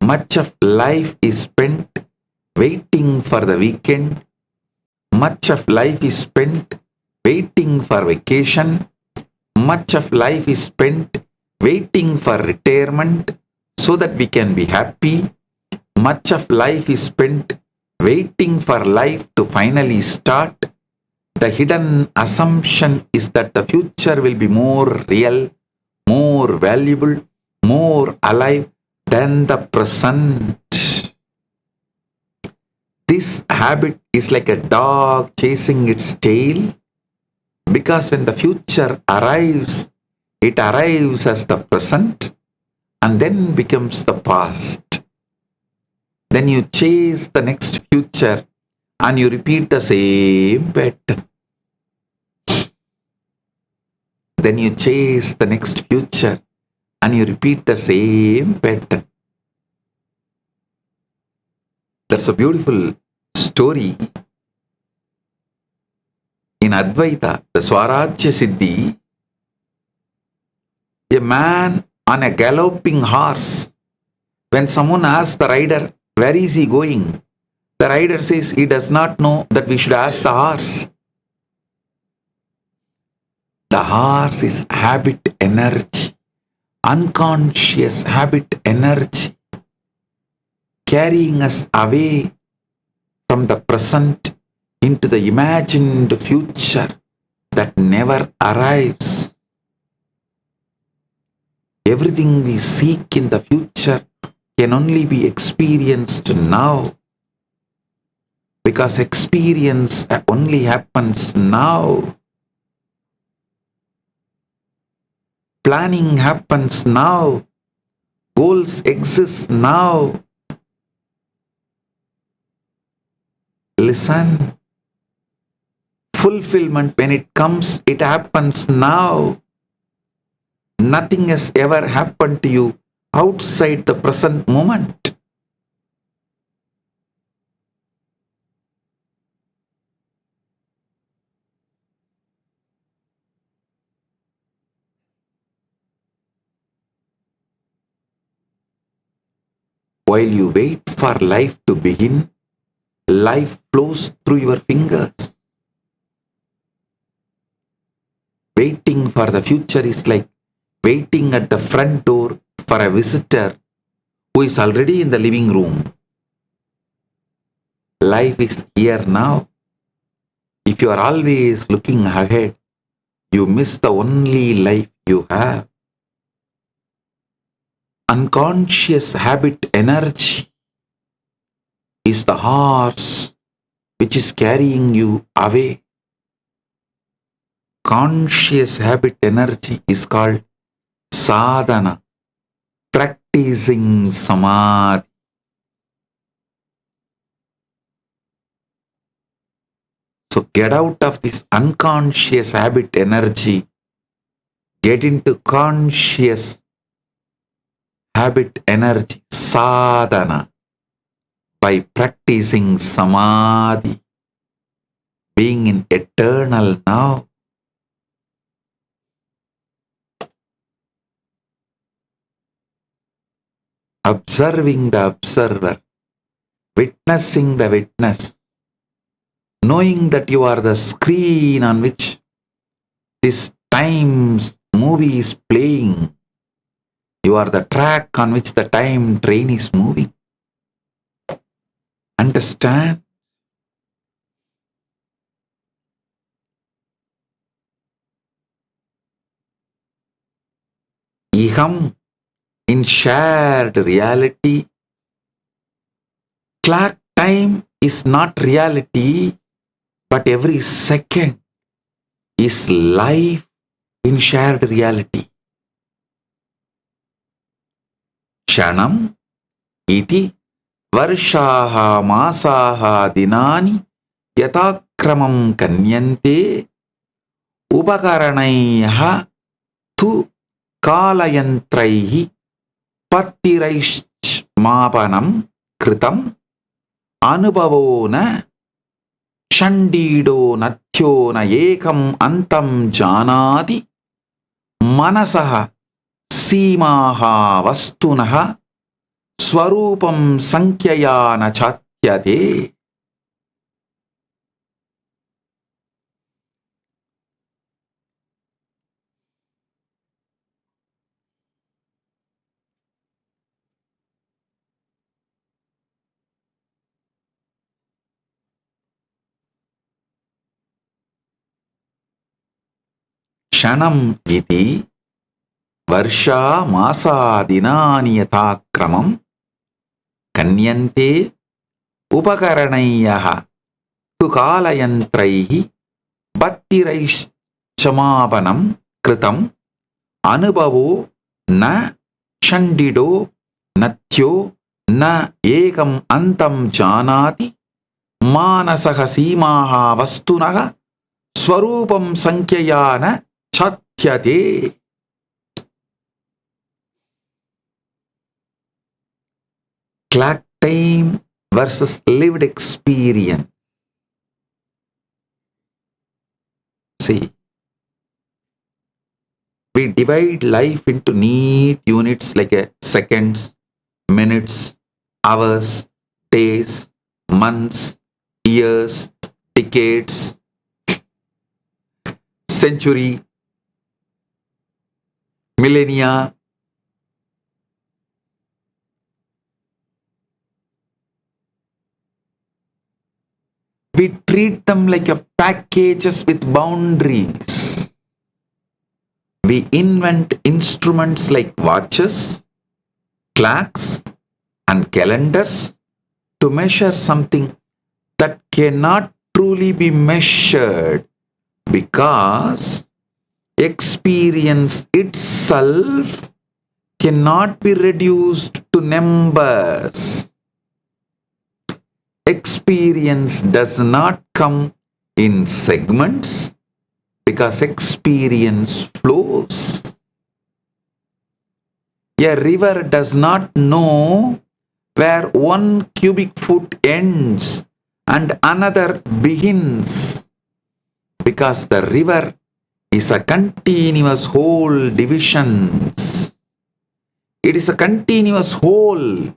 much of life is spent waiting for the weekend, much of life is spent waiting for vacation, much of life is spent waiting for retirement so that we can be happy, much of life is spent waiting for life to finally start. The hidden assumption is that the future will be more real, more valuable, more alive than the present. This habit is like a dog chasing its tail, because when the future arrives, it arrives as the present and then becomes the past. Then you chase the next future and you repeat the same pattern. Then you chase the next future and you repeat the same pattern. That's a beautiful story. In Advaita, the Swarajya Siddhi, a man on a galloping horse, when someone asks the rider, where is he going? The rider says he does not know, that we should ask the horse. The horse is habit energy, unconscious habit energy, carrying us away from the present into the imagined future that never arrives. Everything we seek in the future can only be experienced now, because experience only happens now. Planning happens now. Goals exist now. Listen. Fulfillment, when it comes, it happens now. Nothing has ever happened to you outside the present moment. While you wait for life to begin, life flows through your fingers. Waiting for the future is like waiting at the front door for a visitor who is already in the living room. Life is here now. If you are always looking ahead, you miss the only life you have. Unconscious habit energy is the horse which is carrying you away. Conscious habit energy is called sadhana, practicing samadhi. So get out of this unconscious habit energy, get into conscious habit energy, sadhana, by practicing samadhi, being in eternal now. Observing the observer, witnessing the witness, knowing that you are the screen on which this time's movie is playing. You are the track on which the time train is moving. Understand? Iham, in shared reality, clock time is not reality, but every second is life in shared reality. Shanam iti varshaha masaha dinani yatakramam kanyante upakaranaiha tu kalayantraihi patiraishmapanam kritam anubhavo na shandido nathyo na ekam antam janati manasaha सीमाहा वस्तुनः स्वरूपं संख्यया न चात्यते. क्षणम् इति वर्षा मासा दिनानि यथाक्रमं कन्यन्ते उपकरणैः तु कालयन्त्रैः बत्तिरैश्चमापनं कृतम् अनुभवो न षण्डिडो नथ्यो न एकम् अन्तं जानाति मानसः सीमाः वस्तुनः स्वरूपं संख्यया न छात्यते. Clock time versus lived experience. See, we divide life into neat units like seconds, minutes, hours, days, months, years, decades, century, millennia. We treat them like a packages with boundaries. We invent instruments like watches, clocks, and calendars to measure something that cannot truly be measured because experience itself cannot be reduced to numbers. Experience does not come in segments because experience flows. A river does not know where one cubic foot ends and another begins because the river is a continuous whole divisions. It is a continuous whole.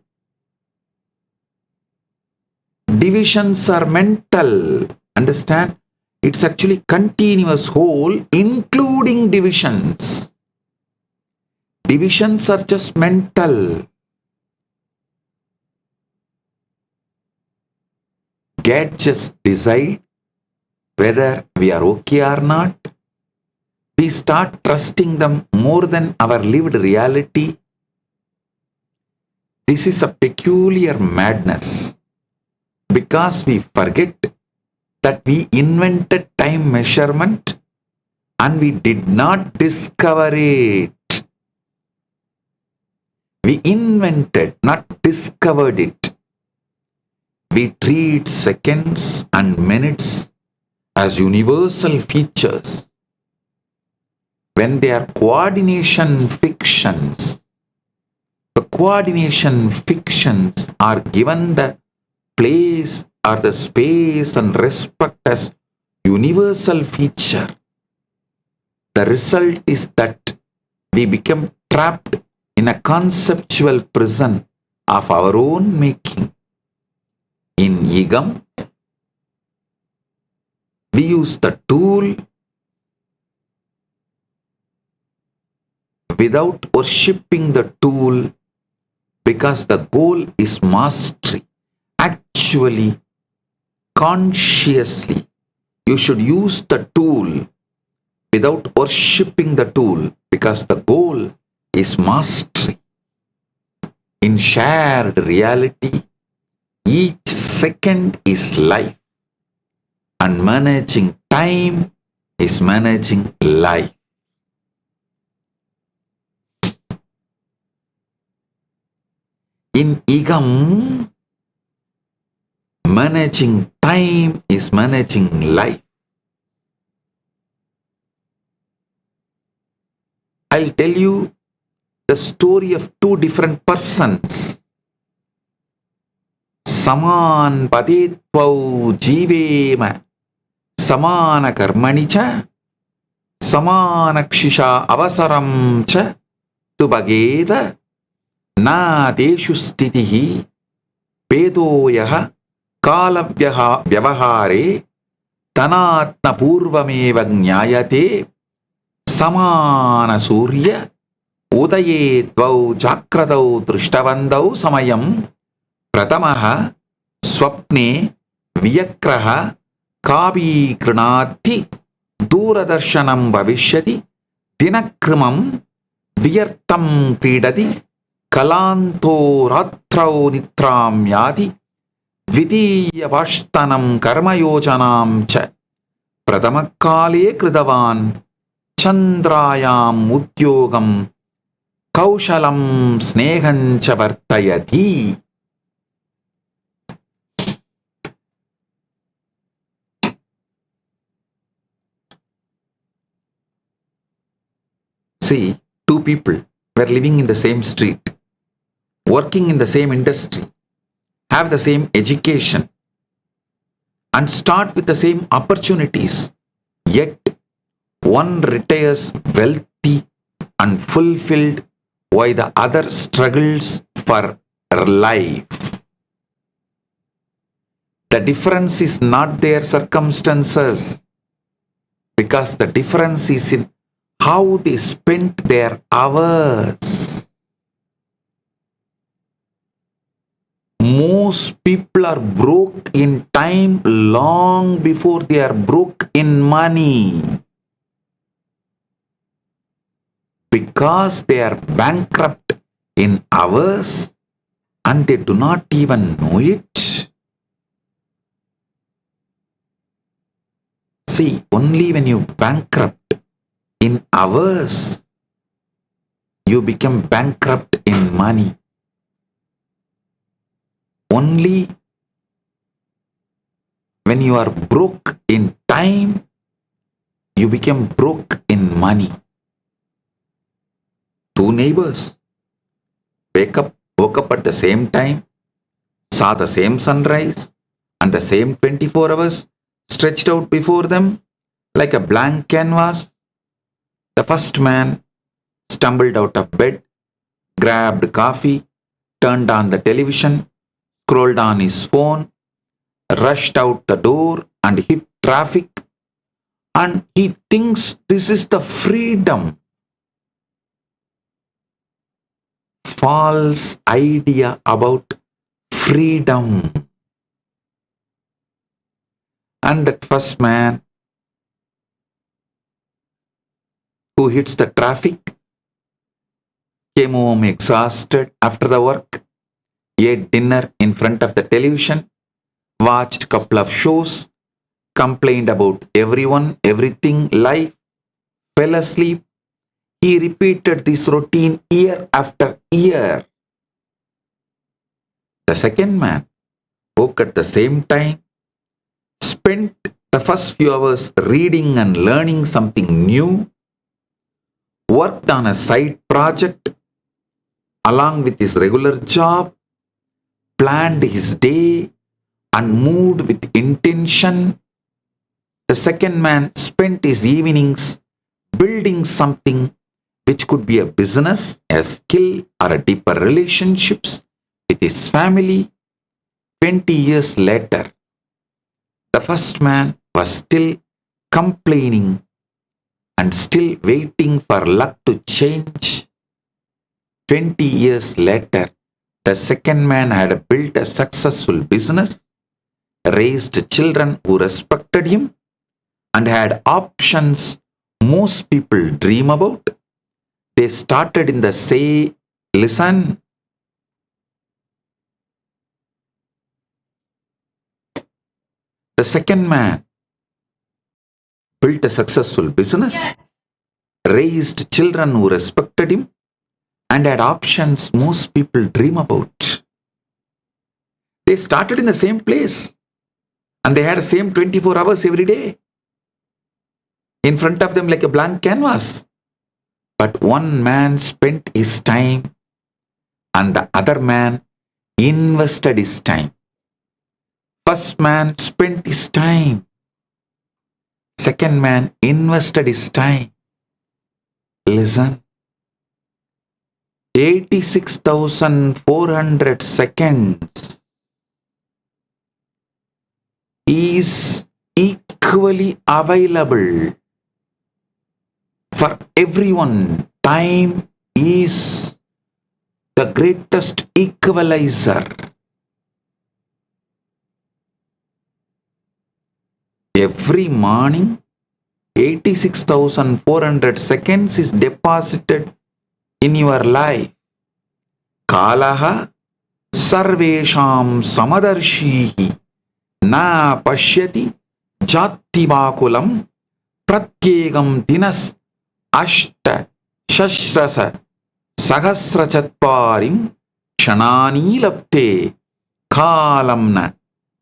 Divisions are mental. Understand? It's actually continuous whole including divisions. Divisions are just mental. Get just decide whether we are okay or not. We start trusting them more than our lived reality. This is a peculiar madness because we forget that we invented time measurement and we did not discover it. We invented, not discovered it. We treat seconds and minutes as universal features when they are coordination fictions. The coordination fictions are given the place or the space and respect as universal feature. The result is that we become trapped in a conceptual prison of our own making. In Igam, We use the tool without worshipping the tool because the goal is mastery. Actually, consciously, you should use the tool without worshipping the tool because the goal is mastery. In shared reality, each second is life, and managing time is managing life. In Igam, managing time is managing life. I'll tell you the story of two different persons. Saman padettvau jivema samana karmani cha samana kshisha avasaram cha tubageda na deshu stitihi pedoyaha kalavyaha vyavahare tanatna purvameva jnayate samana surya udaye dvau chakradau drishtavandau samayam pratamaha swapne viyakraha kavi krinati duradarshanam bhavishyati dinakrimam viyartam kridati kalanto ratrau nitram yadi vidiya vashtanam karmayojanam cha pratamakale kridavan chandrayam udyogam kaushalam snehancha vartayati. See, two people were living in the same street, working in the same industry, have the same education, and start with the same opportunities. Yet, one retires wealthy and fulfilled while the other struggles for life. The difference is not their circumstances, because the difference is in how they spent their hours. Most people are broke in time long before they are broke in money, because they are bankrupt in hours and they do not even know it. See, only when you bankrupt in hours, you become bankrupt in money. Only when you are broke in time, you become broke in money. Two neighbors woke up at the same time, saw the same sunrise and the same 24 hours stretched out before them like a blank canvas. The first man stumbled out of bed, grabbed coffee, turned on the television, scrolled on his phone, rushed out the door and hit traffic, and he thinks this is the freedom. False idea about freedom. And that first man who hits the traffic came home exhausted after the work, ate dinner in front of the television, watched a couple of shows, complained about everyone, everything, life, fell asleep. He repeated this routine year after year. The second man woke at the same time, spent the first few hours reading and learning something new, worked on a side project along with his regular job, planned his day and moved with intention. The second man spent his evenings building something which could be a business, a skill, or a deeper relationships with his family. 20 years later, the first man was still complaining, and still waiting for luck to change. 20 years later, the second man had built a successful business, raised children who respected him, and had options most people dream about. They started in the same. Listen. The second man built a successful business, raised children who respected him, and had options most people dream about. They started in the same place, and they had the same 24 hours every day in front of them like a blank canvas. But one man spent his time and the other man invested his time. First man spent his time. Second man invested his time. Listen. 86,400 seconds is equally available for everyone. Time is the greatest equalizer. Every morning, 86,400 seconds is deposited in your life. Kalaha sarvesham samadarshi na pashyati jativakulam pratyegam dinas ashta shashrasa sahasrachatvarim shanani lapte kalamna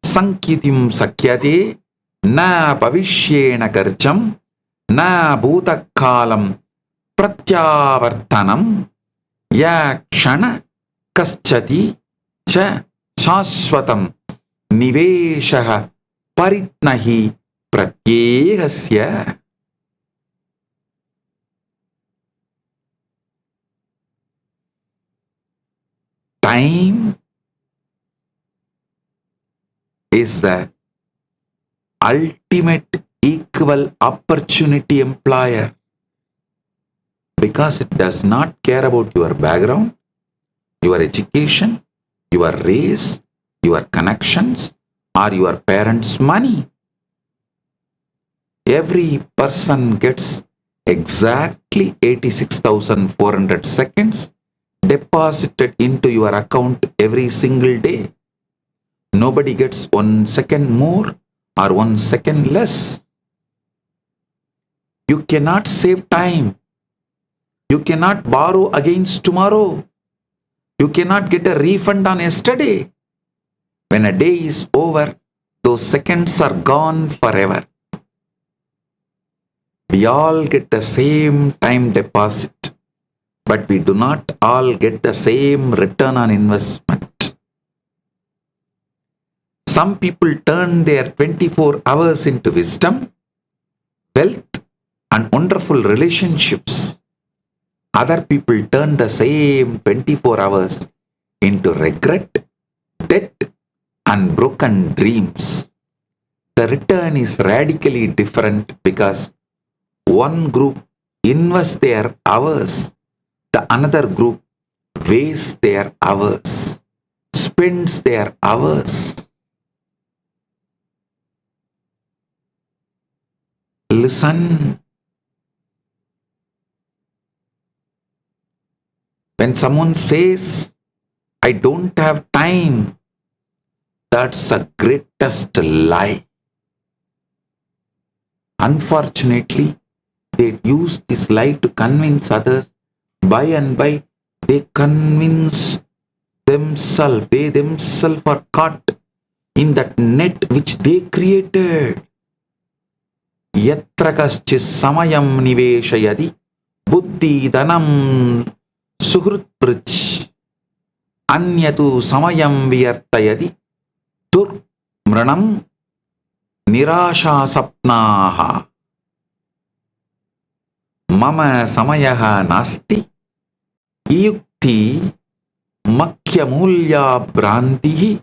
sankitim sakyate na pavishyena karcham na bhutakalam pratyavartanam yakshana kaschati cha shashvatam niveshaha paritnahi pratyehasya. Time is the ultimate equal opportunity employer because it does not care about your background, your education, your race, your connections, or your parents' money. Every person gets exactly 86,400 seconds deposited into your account every single day. Nobody gets 1 second more or 1 second less. You cannot save time. You cannot borrow against tomorrow. You cannot get a refund on yesterday. When a day is over, those seconds are gone forever. We all get the same time deposit, but we do not all get the same return on investment. Some people turn their 24 hours into wisdom, wealth, and wonderful relationships. Other people turn the same 24 hours into regret, debt, and broken dreams. The return is radically different because one group invests their hours, the another group wastes their hours, spends their hours. Listen. When someone says, I don't have time, that's the greatest lie. Unfortunately, they use this lie to convince others. By and by, they convince themselves. They themselves are caught in that net which they created. Yatra kaschis samayam niveshayadi buddhi dhanam suhrut prich anyatu samayam vyartayadi tur mranam nirasha sapnaha mama samayaha nasti yukti makyamulya brantihi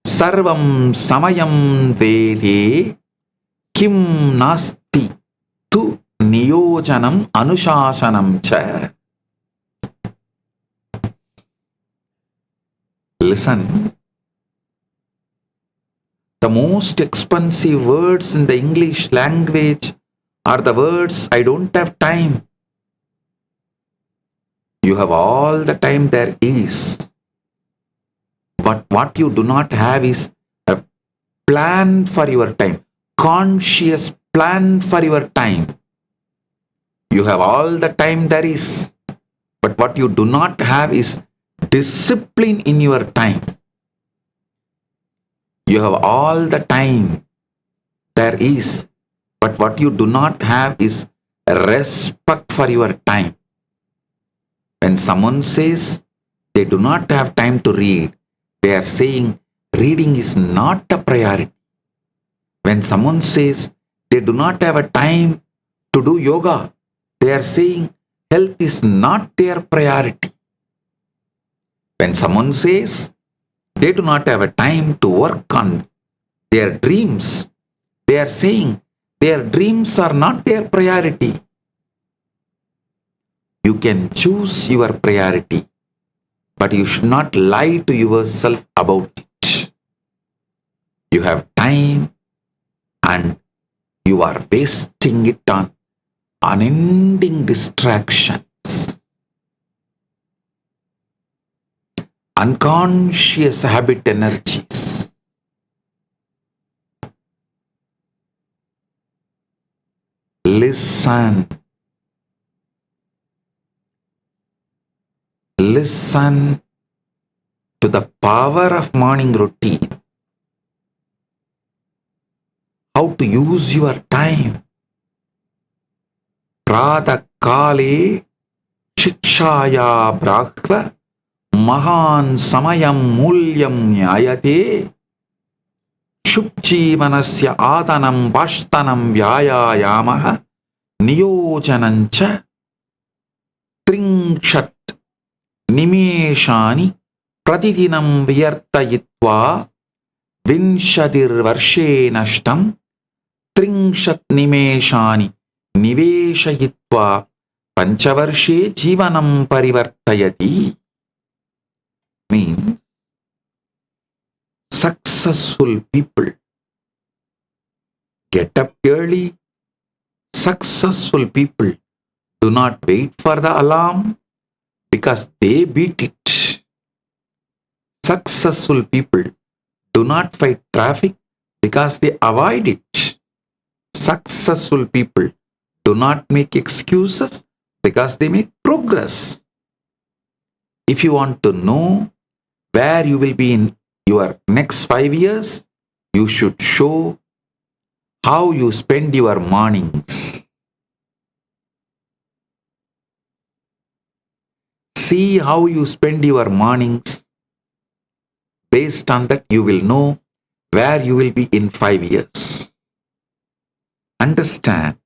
sarvam samayam vede kim Shakti tu Niyojanam Anushasanam cha. Listen. The most expensive words in the English language are the words I don't have time. You have all the time there is. But what you do not have is a plan for your time. Conscious plan for your time. You have all the time there is. But what you do not have is discipline in your time. You have all the time there is. But what you do not have is respect for your time. When someone says they do not have time to read, they are saying reading is not a priority. When someone says they do not have a time to do yoga, they are saying health is not their priority. When someone says they do not have a time to work on their dreams, they are saying their dreams are not their priority. You can choose your priority, but you should not lie to yourself about it. You have time and you are wasting it on unending distractions, unconscious habit energies. Listen. Listen to the power of morning routine. How to use your time. Prada kale shikshaya brahva mahan samayam mulyam nyayate shupchi manasya adanam vashtanam vyayayamaha niyojanancha tringshat nimeshani pratidinam vyartayitva vinshadir varshe nashtam tringshat nimeshani niveshayitva panchavarshe jivanam parivartayati. Means successful people get up early. Successful people do not wait for the alarm because they beat it. Successful people do not fight traffic because they avoid it. Successful people do not make excuses because they make progress. If you want to know where you will be in your next 5 years, you should show how you spend your mornings. See how you spend your mornings. Based on that, you will know where you will be in 5 years. Understand,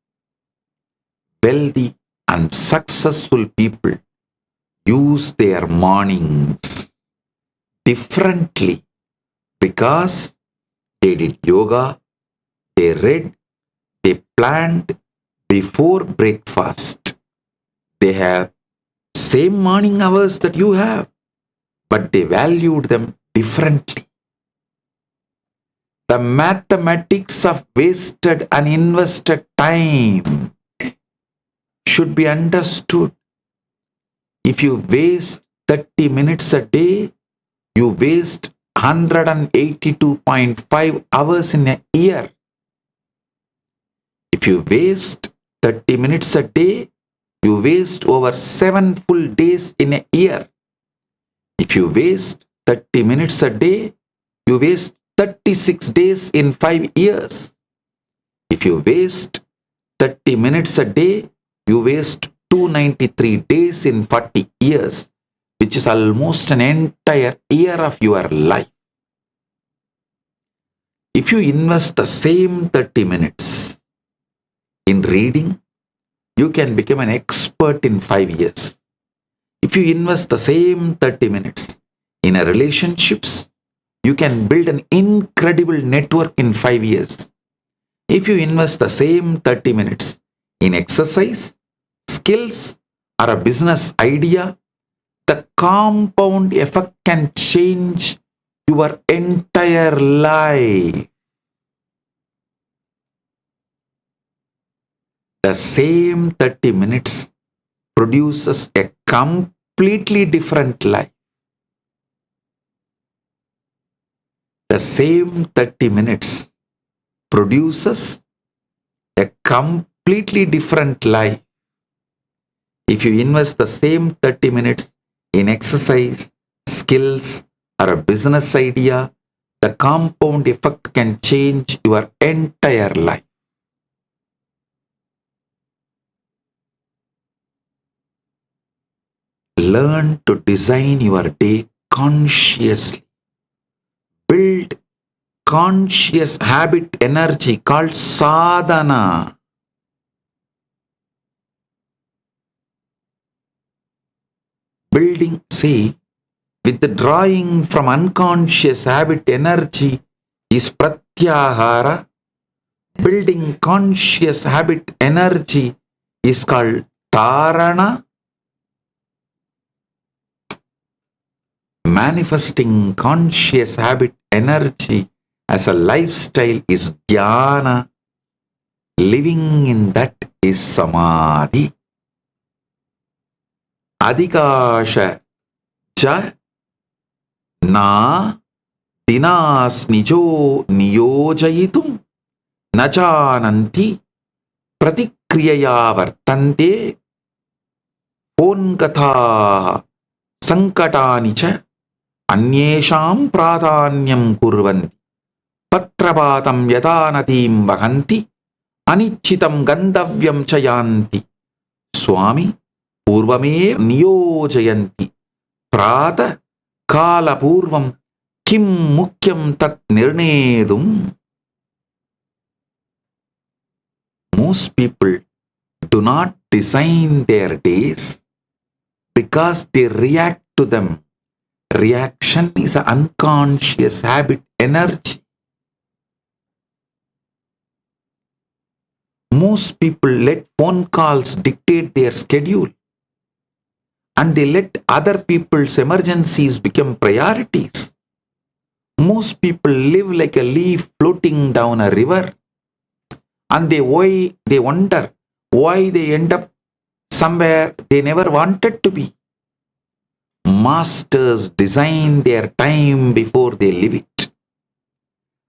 wealthy and successful people use their mornings differently because they did yoga, they read, they planned before breakfast. They have same morning hours that you have, but they valued them differently. The mathematics of wasted and invested time should be understood. If you waste 30 minutes a day, you waste 182.5 hours in a year. If you waste 30 minutes a day, you waste over 7 full days in a year. If you waste 30 minutes a day, you waste 36 days in 5 years. If you waste 30 minutes a day, you waste 293 days in 40 years, which is almost an entire year of your life. If you invest the same 30 minutes in reading, you can become an expert in 5 years. If you invest the same 30 minutes in a relationships, you can build an incredible network in 5 years. If you invest the same 30 minutes in exercise, skills, or a business idea, the compound effect can change your entire life. The same 30 minutes produces a completely different life. The same 30 minutes produces a completely different life. If you invest the same 30 minutes in exercise, skills, or a business idea, the compound effect can change your entire life. Learn to design your day consciously. Build conscious habit energy called sadhana. Building, see, withdrawing from unconscious habit energy is pratyahara. Building conscious habit energy is called dharana. Manifesting conscious habit energy as a lifestyle is dhyana. Living in that is samadhi. Adhikasha ja na dinas nijo niyojayitum najananti pratikriyaya vartante phongatha sankatani cha anyesham pradhanyam kurvanti patrapatam yadanatim vahanti anichitam gandavyam chayanti swami purvame niyojayanti prata kala purvam kim mukyam tat nirnedum. Most people do not design their days because they react to them. Reaction is an unconscious habit energy. Most people let phone calls dictate their schedule, and they let other people's emergencies become priorities. Most people live like a leaf floating down a river, and they wonder why they end up somewhere they never wanted to be. Masters design their time before they live it,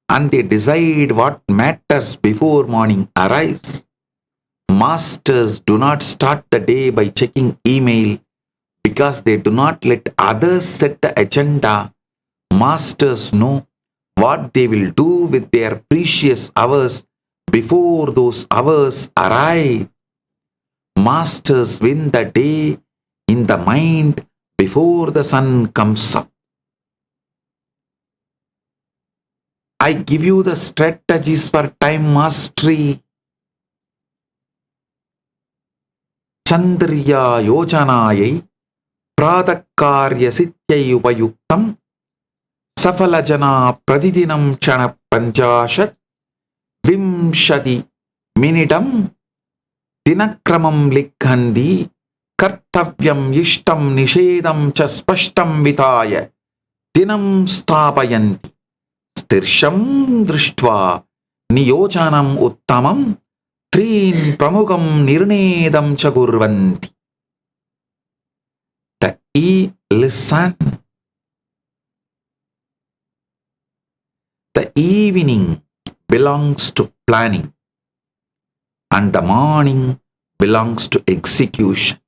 and they decide what matters before morning arrives. Masters do not start the day by checking email because they do not let others set the agenda. Masters know what they will do with their precious hours before those hours arrive. Masters win the day in the mind before the sun comes up. I give you the strategies for time mastery. Chandriya yojanayai pradakarya sityai upayuktam safalajana pradidinam chana panchashat vimshati minitam dinakramam likhandi kartavyam ishtam nishedam cha spashtam vitaya dinam stapayanti stirsham drishtva niyojanam uttamam trin pramukam nirnedam cha kurvanti. Listen. The evening belongs to planning, and the morning belongs to execution.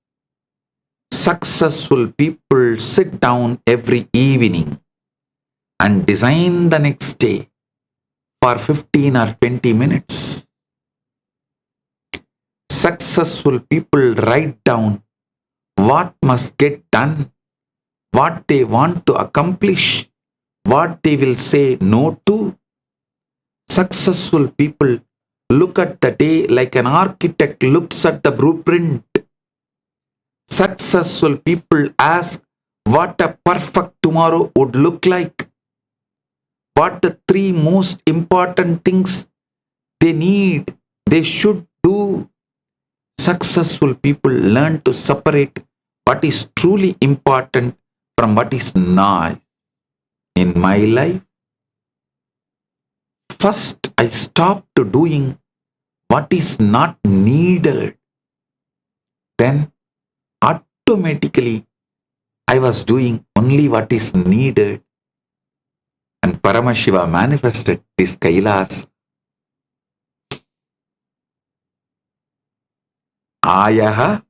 Successful people sit down every evening and design the next day for 15 or 20 minutes. Successful people write down what must get done, what they want to accomplish, what they will say no to. Successful people look at the day like an architect looks at the blueprint. Successful people ask what a perfect tomorrow would look like. What the three most important things They should do. Successful people learn to separate what is truly important from what is not. In my life, first I stopped doing what is not needed. Then automatically I was doing only what is needed. And Paramashiva manifested this Kailas. Ayaha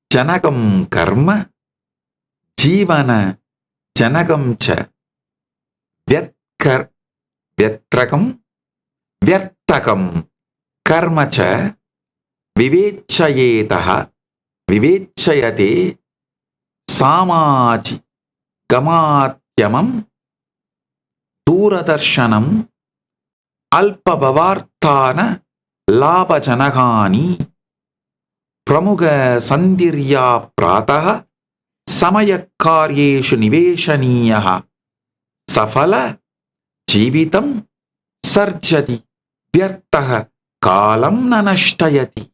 Janagam Karma Jivana Janagam Cha Vyatrakam Vyartakam Karma Cha Vivechayetaha Vivechayate Samaji Gamatyamam Duradarshanam Alpabavartana Labhajanagani Pramuga Sandirya Prataha Samayakaryeshu Niveshaniyaha Safala Jivitam Sarjati Vyartaha Kalam Nanashtayati.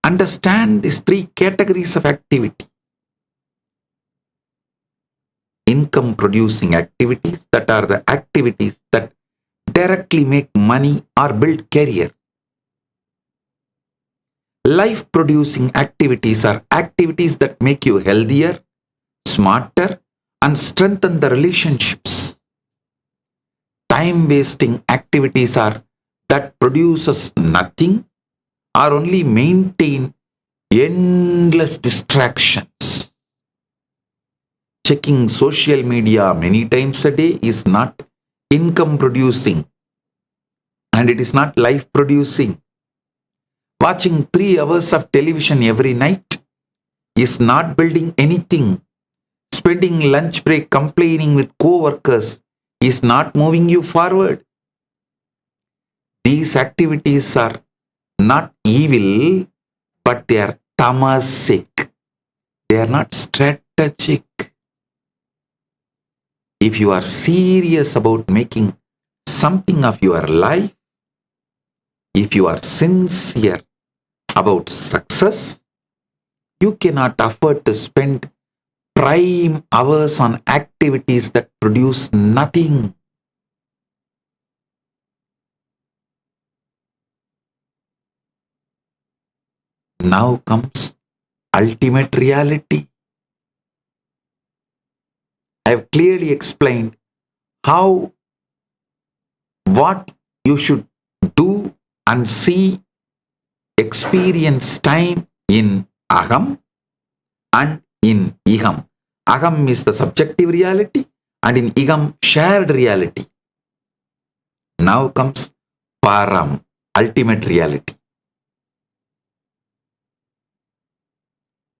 Understand these three categories of activity. Income producing activities, that are the activities that directly make money or build career. Life producing activities are activities that make you healthier, smarter, and strengthen the relationships. Time wasting activities are that produces nothing or only maintain endless distractions. Checking social media many times a day is not income producing, and it is not life producing. Watching 3 hours of television every night is not building anything. Spending lunch break complaining with co-workers is not moving you forward. These activities are not evil, but they are tamasic. They are not strategic. If you are serious about making something of your life, if you are sincere about success, you cannot afford to spend prime hours on activities that produce nothing. Now comes ultimate reality. I have clearly explained what you should do and see, experience time in Aham and in Iham. Aham is the subjective reality, and in Iham, shared reality. Now comes Param, ultimate reality.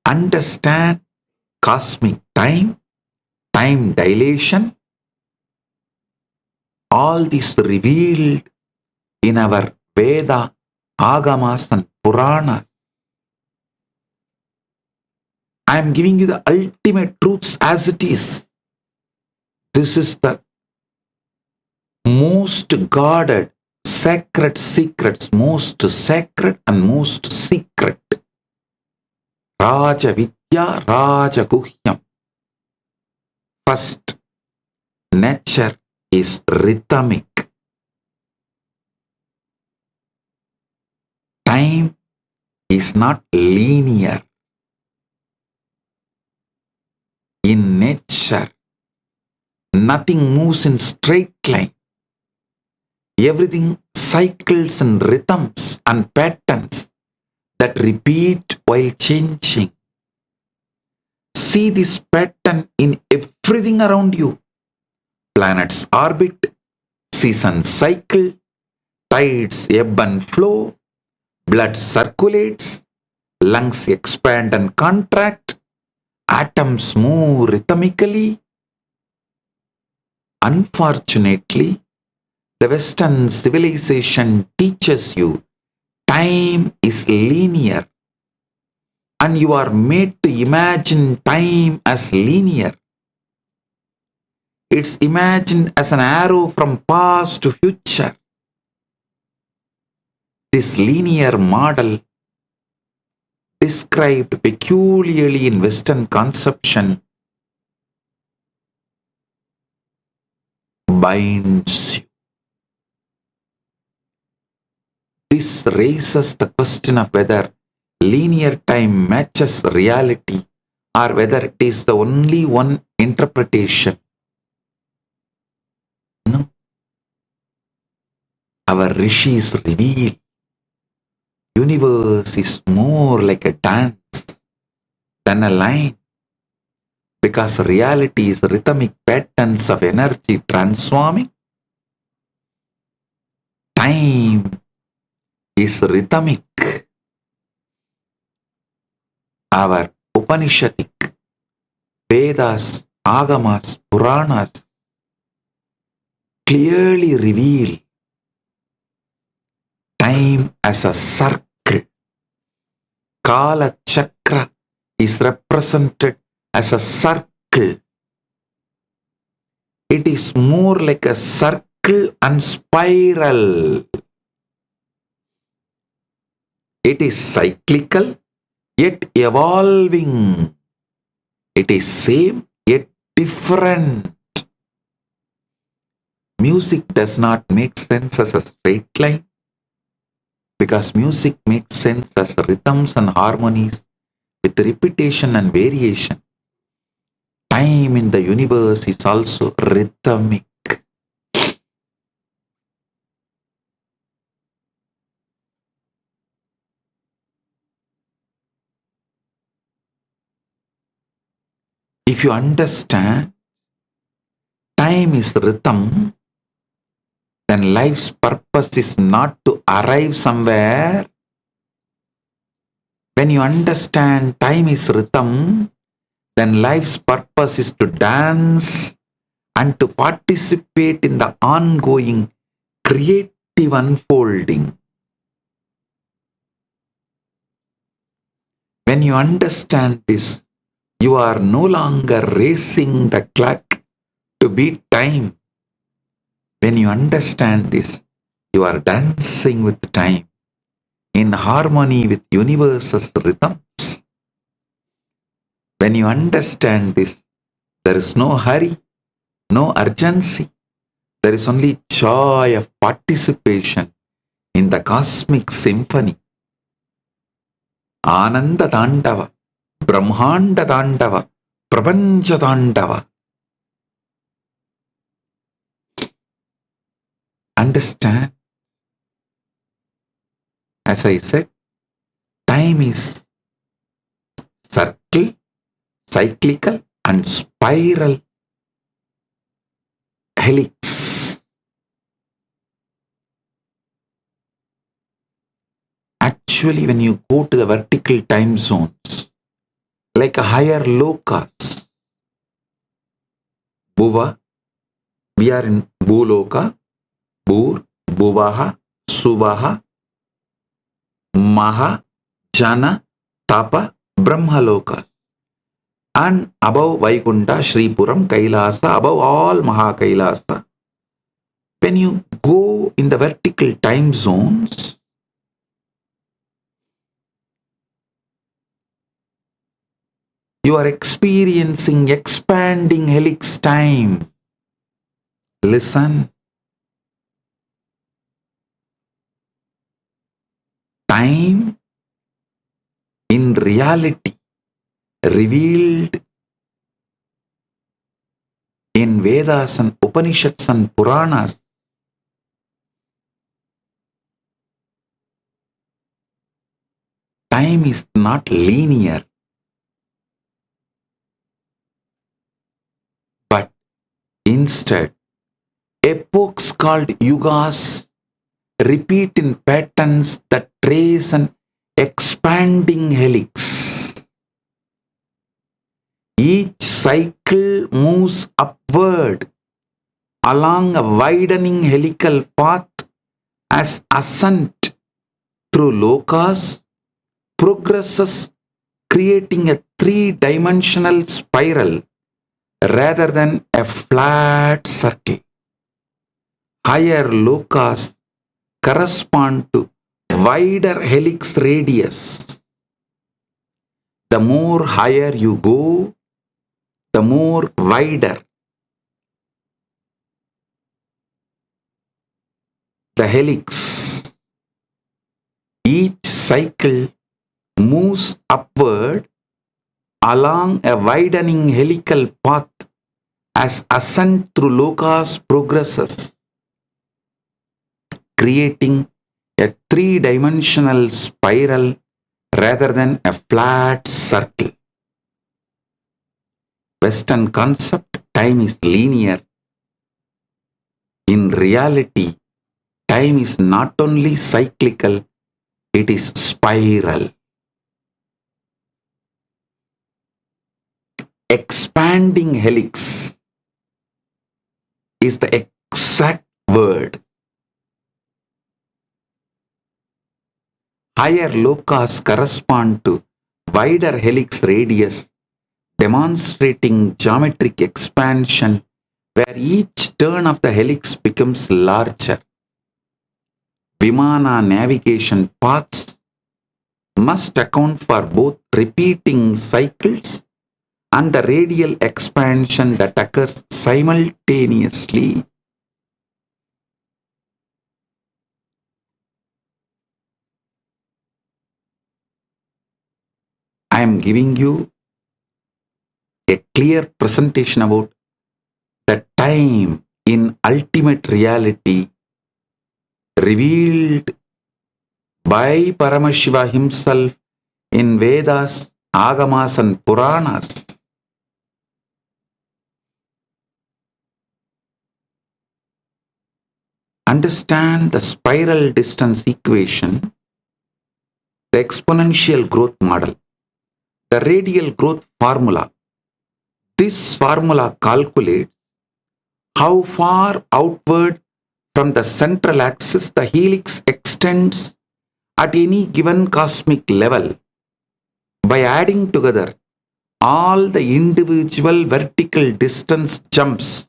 Understand cosmic time, time dilation, all this revealed in our Veda, Agamas and Puranas. I am giving you the ultimate truths as it is. This is the most guarded, sacred secrets, most sacred and most secret. Raja Vidya, Raja Guhyam. First, nature is rhythmic. Time is not linear. In nature, nothing moves in straight line. Everything cycles in rhythms and patterns that repeat while changing. See this pattern in everything around you. Planets orbit, seasons cycle, tides ebb and flow, blood circulates, lungs expand and contract, atoms move rhythmically. Unfortunately, the Western civilization teaches you time is linear, and you are made to imagine time as linear. It's imagined as an arrow from past to future. This linear model, described peculiarly in Western conception, binds you. This raises the question of whether linear time matches reality or whether it is the only one interpretation. No. Our rishis reveal universe is more like a dance than a line, because reality is rhythmic patterns of energy transforming. Time is rhythmic. Our Upanishadic, Vedas, Agamas, Puranas clearly reveal time as a circle. Kala Chakra is represented as a circle. It is more like a circle and spiral. It is cyclical yet evolving. It is same yet different. Music does not make sense as a straight line, because music makes sense as rhythms and harmonies with repetition and variation. Time in the universe is also rhythmic. If you understand time is rhythm, then life's purpose is not to arrive somewhere. When you understand time is rhythm, then life's purpose is to dance and to participate in the ongoing creative unfolding. When you understand this, you are no longer racing the clock to beat time. When you understand this, you are dancing with time in harmony with universe's rhythms. When you understand this, there is no hurry, no urgency. There is only joy of participation in the cosmic symphony. Ananda Tandava, Brahmanda Tandava, Prapancha Tandava. Understand? As I said, time is circle, cyclical and spiral helix. Actually, when you go to the vertical time zones, like a higher Lokas, Bhuva, we are in Bhuloka, Bhur, Bhuvaha, Suvaha, Maha, Jana, Tapa, Brahmalokas. And above Vaikunta, Shripuram, Kailasa, above all Mahakailasa. When you go in the vertical time zones, you are experiencing expanding helix time. Listen. Time in reality revealed in Vedas and Upanishads and Puranas time is not linear, but instead epochs called yugas repeat in patterns that trace an expanding helix. Each cycle moves upward along a widening helical path as ascent through Lokas progresses, creating a three-dimensional spiral rather than a flat circle. Higher lokas correspond to wider helix radius. The more higher you go, the more wider the helix. Each cycle moves upward along a widening helical path as ascent through lokas progresses, creating a three-dimensional spiral rather than a flat circle. Western concept, time is linear. In reality, time is not only cyclical, it is spiral. Expanding helix is the exact word. Higher lokas correspond to wider helix radius, demonstrating geometric expansion where each turn of the helix becomes larger. Vimana navigation paths must account for both repeating cycles and the radial expansion that occurs simultaneously. I am giving you a clear presentation about the time in ultimate reality revealed by Paramashiva himself in Vedas, Agamas and Puranas. Understand the spiral distance equation, the exponential growth model, the radial growth formula. This formula calculates how far outward from the central axis the helix extends at any given cosmic level by adding together all the individual vertical distance jumps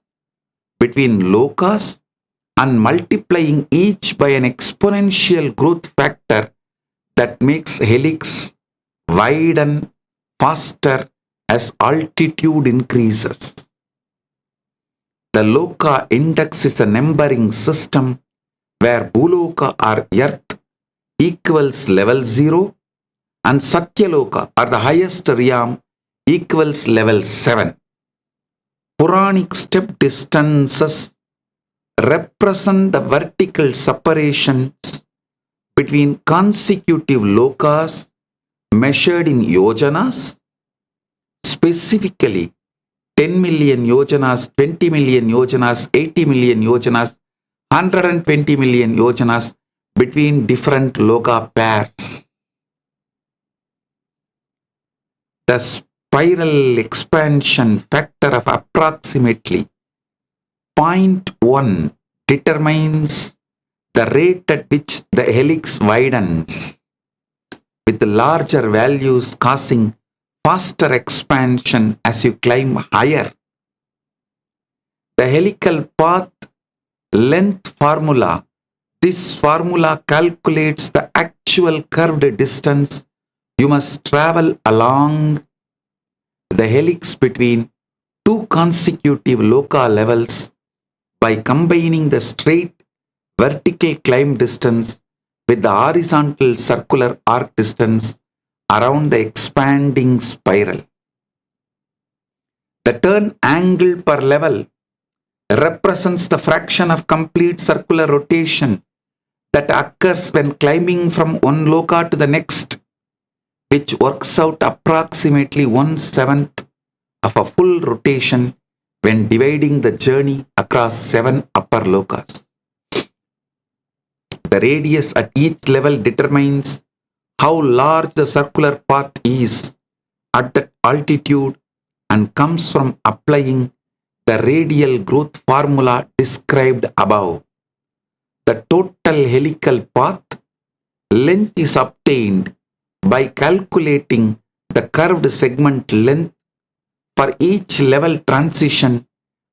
between lokas and multiplying each by an exponential growth factor that makes helix widen faster as altitude increases. The Loka index is a numbering system where Bhuloka or Earth equals level 0 and Satyaloka or the highest realm equals level 7. Puranic step distances represent the vertical separations between consecutive lokas measured in yojanas, specifically 10 million yojanas, 20 million yojanas, 80 million yojanas, 120 million yojanas between different loka pairs. The spiral expansion factor of approximately 0.1 determines the rate at which the helix widens, with larger values causing faster expansion as you climb higher. The helical path length formula. This formula calculates the actual curved distance you must travel along the helix between two consecutive loka levels by combining the straight vertical climb distance with the horizontal circular arc distance around the expanding spiral. The turn angle per level represents the fraction of complete circular rotation that occurs when climbing from one loka to the next, which works out approximately 1/7 of a full rotation when dividing the journey across 7 upper lokas. The radius at each level determines how large the circular path is at that altitude and comes from applying the radial growth formula described above. The total helical path length is obtained by calculating the curved segment length for each level transition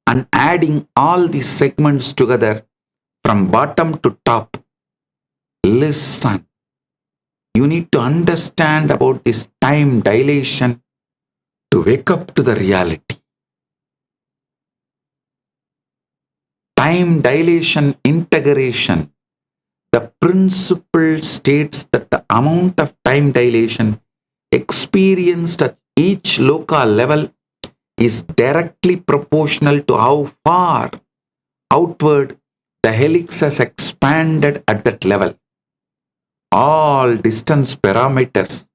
and adding all these segments together from bottom to top. Listen. You need to understand about this time dilation to wake up to the reality. Time dilation integration. The principle states that the amount of time dilation experienced at each local level is directly proportional to how far outward the helix has expanded at that level. All distance parameters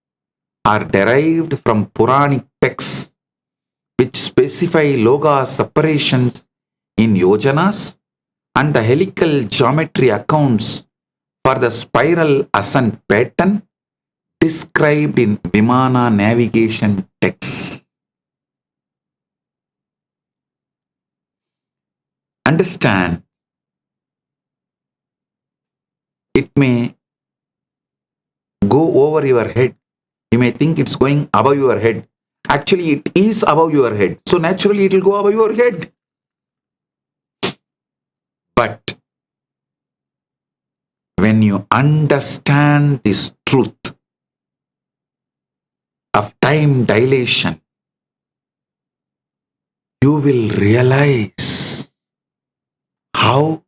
are derived from Puranic texts which specify Lokas separations in yojanas and the helical geometry accounts for the spiral ascent pattern described in Vimana navigation texts. Understand, it may go over your head. You may think it's going above your head. Actually, it is above your head. So naturally, it will go above your head. But when you understand this truth of time dilation, you will realize how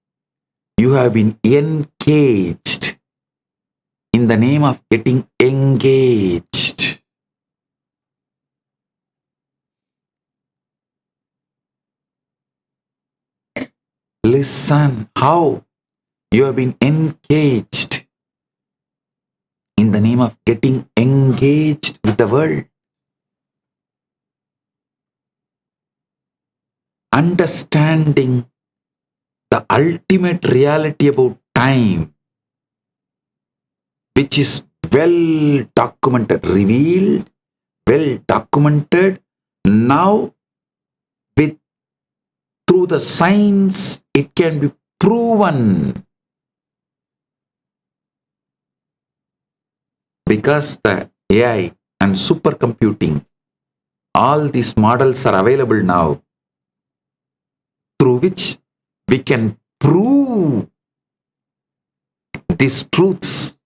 you have been encaged in the name of getting engaged. Listen how you have been encaged in the name of getting engaged with the world. Understanding the ultimate reality about time, which is well documented, revealed, well documented. Now, through the science, it can be proven. Because the AI and supercomputing, all these models are available now, through which we can prove these truths.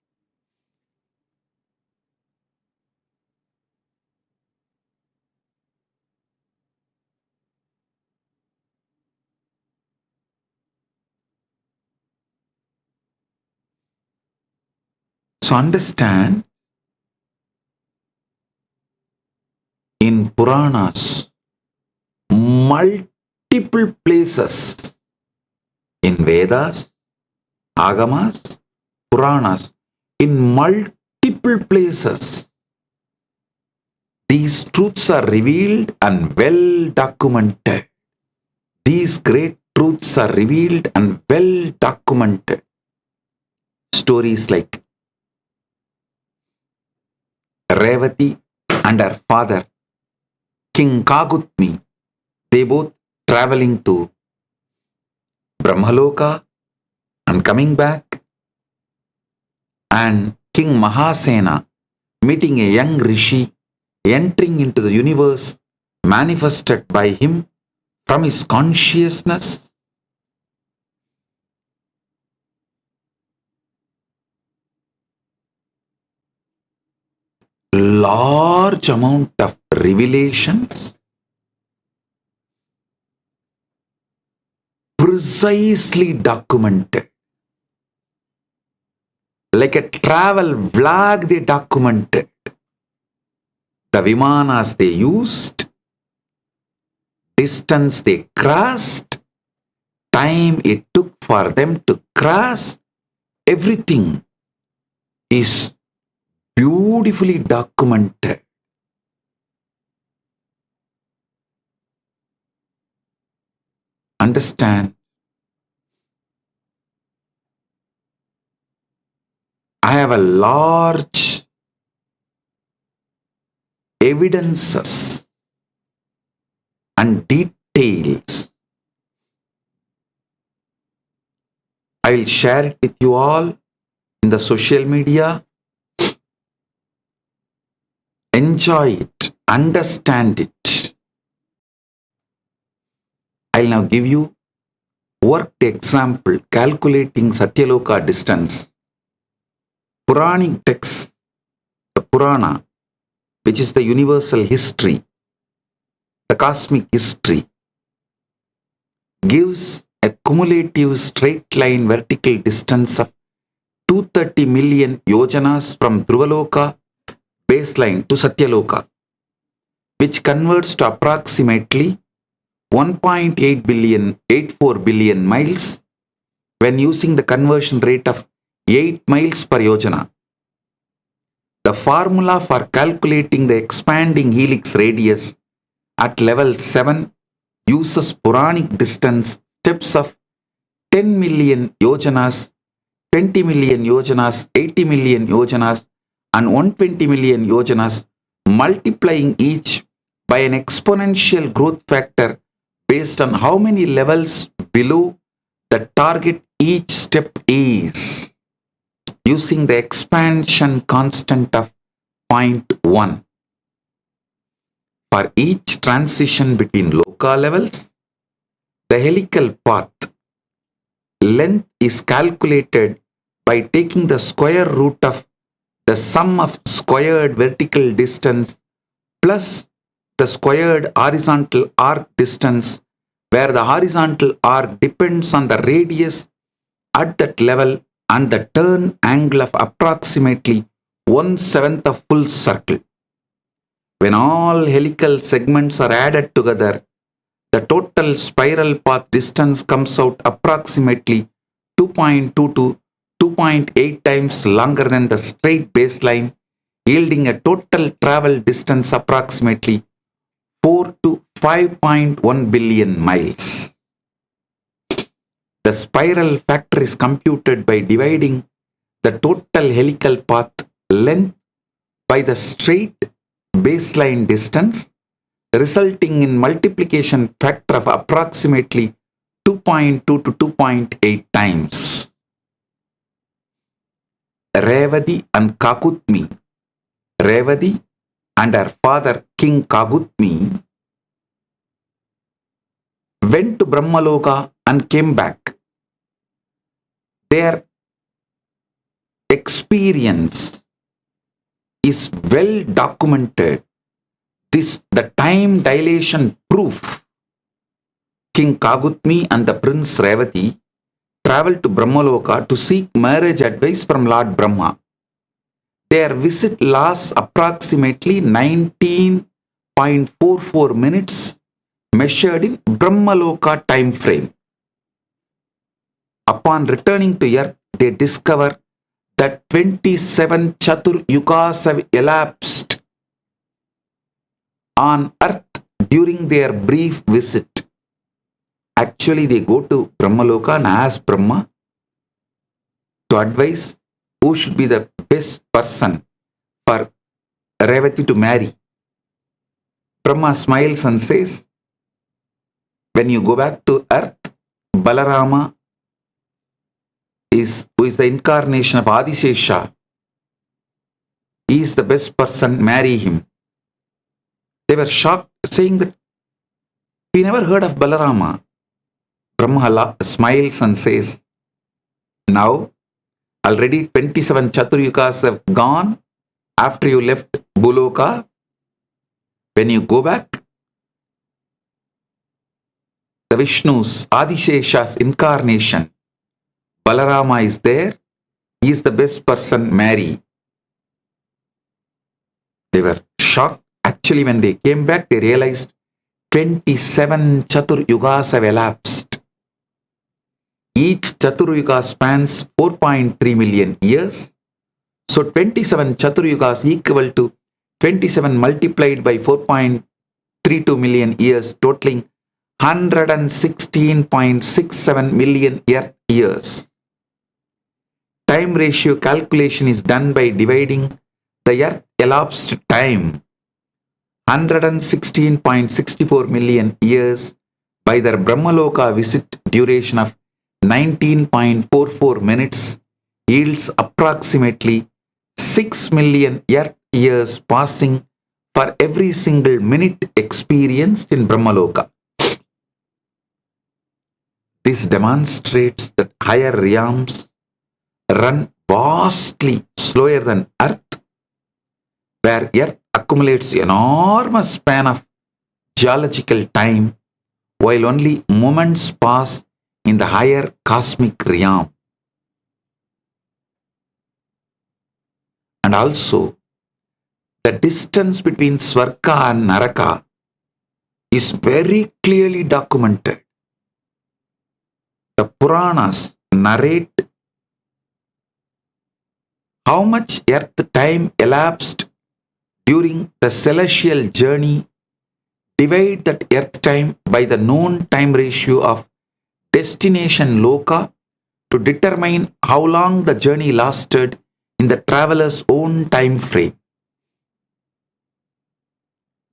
So understand, in Puranas, multiple places, in Vedas, Agamas, Puranas, in multiple places, these truths are revealed and well documented. These great truths are revealed and well documented. Stories like Revati and her father, King Kakudmi, they both traveling to Brahmaloka and coming back, and King Mahasena meeting a young rishi, entering into the universe manifested by him from his consciousness. Large amount of revelations precisely documented. Like a travel vlog, they documented. The Vimanas they used, distance they crossed, time it took for them to cross, everything is beautifully documented. Understand? I have a large evidences and details. I will share it with you all in the social media. Enjoy it, understand it. I'll now give you worked example calculating Satyaloka distance. Puranic text, the Purana, which is the universal history, the cosmic history, gives a cumulative straight line vertical distance of 230 million yojanas from Dhruvaloka baseline to Satyaloka, which converts to approximately 1.8 billion, 84 billion miles when using the conversion rate of 8 miles per yojana. The formula for calculating the expanding helix radius at level 7 uses Puranic distance steps of 10 million yojanas, 20 million yojanas, 80 million yojanas, and 120 million yojanas, multiplying each by an exponential growth factor based on how many levels below the target each step is, using the expansion constant of 0.1. For each transition between Loka levels, the helical path length is calculated by taking the square root of the sum of squared vertical distance plus the squared horizontal arc distance, where the horizontal arc depends on the radius at that level and the turn angle of approximately 1/7 of full circle. When all helical segments are added together, the total spiral path distance comes out approximately 2.2 to 2.8 times longer than the straight baseline, yielding a total travel distance approximately 4 to 5.1 billion miles. The spiral factor is computed by dividing the total helical path length by the straight baseline distance, resulting in multiplication factor of approximately 2.2 to 2.8 times. Revati and Kakudmi. Revati and her father King Kakudmi went to Brahmaloka and came back. Their experience is well documented. The time dilation proof. King Kakudmi and the Prince Revati traveled to Brahmaloka to seek marriage advice from Lord Brahma. Their visit lasts approximately 19.44 minutes measured in Brahmaloka time frame. Upon returning to earth, they discover that 27 Chatur Yugas have elapsed on earth during their brief visit. Actually, they go to Brahmaloka and ask Brahma to advise who should be the best person for Revati to marry. Brahma smiles and says, when you go back to earth, Balarama who is the incarnation of Adishesha. He is the best person, marry him. They were shocked, saying that we never heard of Balarama. Brahma smiles and says, now already 27 Chaturyugas have gone after you left Buloka. When you go back, the Vishnu's, Adishesha's incarnation, Balarama is there. He is the best person, marry. They were shocked. Actually, when they came back, they realized 27 Chatur Yugas have elapsed. Each Chatur Yuga spans 4.3 million years. So 27 Chatur Yugas equal to 27 multiplied by 4.32 million years, totaling 116.67 million earth years. Time ratio calculation is done by dividing the earth elapsed time, 116.64 million years, by their Brahmaloka visit duration of 19.44 minutes, yields approximately 6 million earth years passing for every single minute experienced in Brahmaloka. This demonstrates that higher realms run vastly slower than Earth, where Earth accumulates enormous span of geological time, while only moments pass in the higher cosmic realm. And also, the distance between Swarga and Naraka is very clearly documented. The Puranas narrate how much earth time elapsed during the celestial journey. Divide that earth time by the known time ratio of destination Loka to determine how long the journey lasted in the traveler's own time frame.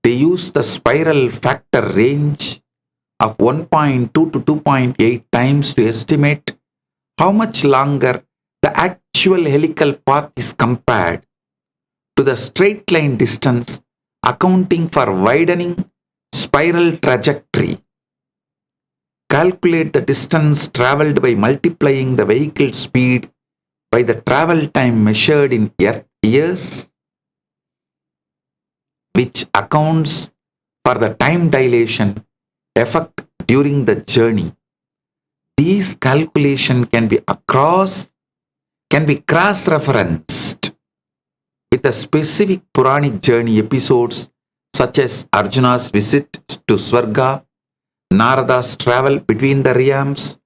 They use the spiral factor range of 1.2 to 2.8 times to estimate how much longer the actual helical path is compared to the straight line distance, accounting for widening spiral trajectory. Calculate the distance traveled by multiplying the vehicle speed by the travel time measured in Earth years, which accounts for the time dilation effect during the journey. These calculations can be cross-referenced with the specific Puranic journey episodes such as Arjuna's visit to Swarga, Narada's travel between the realms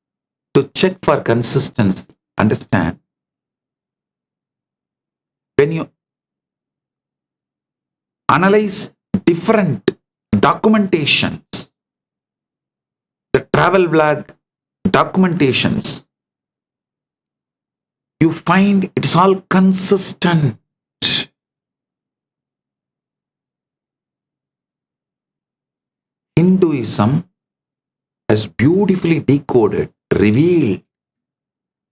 to check for consistency. Understand? When you analyze different documentations, the travel vlog documentations, you find it is all consistent. Hinduism has beautifully decoded, revealed,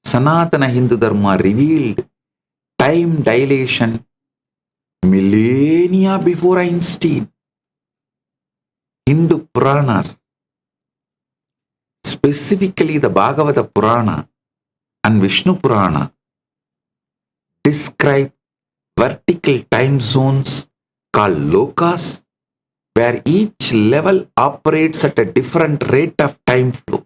Sanatana Hindu Dharma revealed time dilation millennia before Einstein. Hindu Puranas, specifically the Bhagavata Purana and Vishnu Purana, describe vertical time zones called Lokas, where each level operates at a different rate of time flow.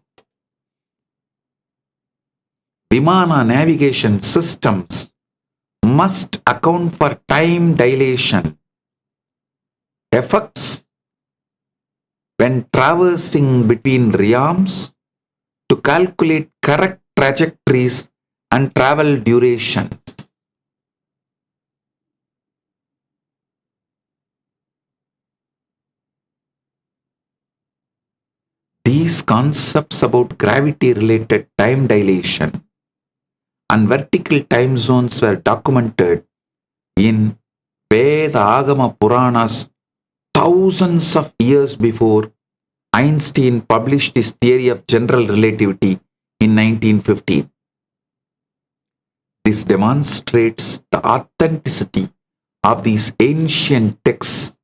Vimana navigation systems must account for time dilation effects when traversing between realms to calculate correct trajectories and travel durations. These concepts about gravity-related time dilation and vertical time zones were documented in Vedas and Agamas Puranas thousands of years before Einstein published his theory of general relativity in 1915. This demonstrates the authenticity of these ancient texts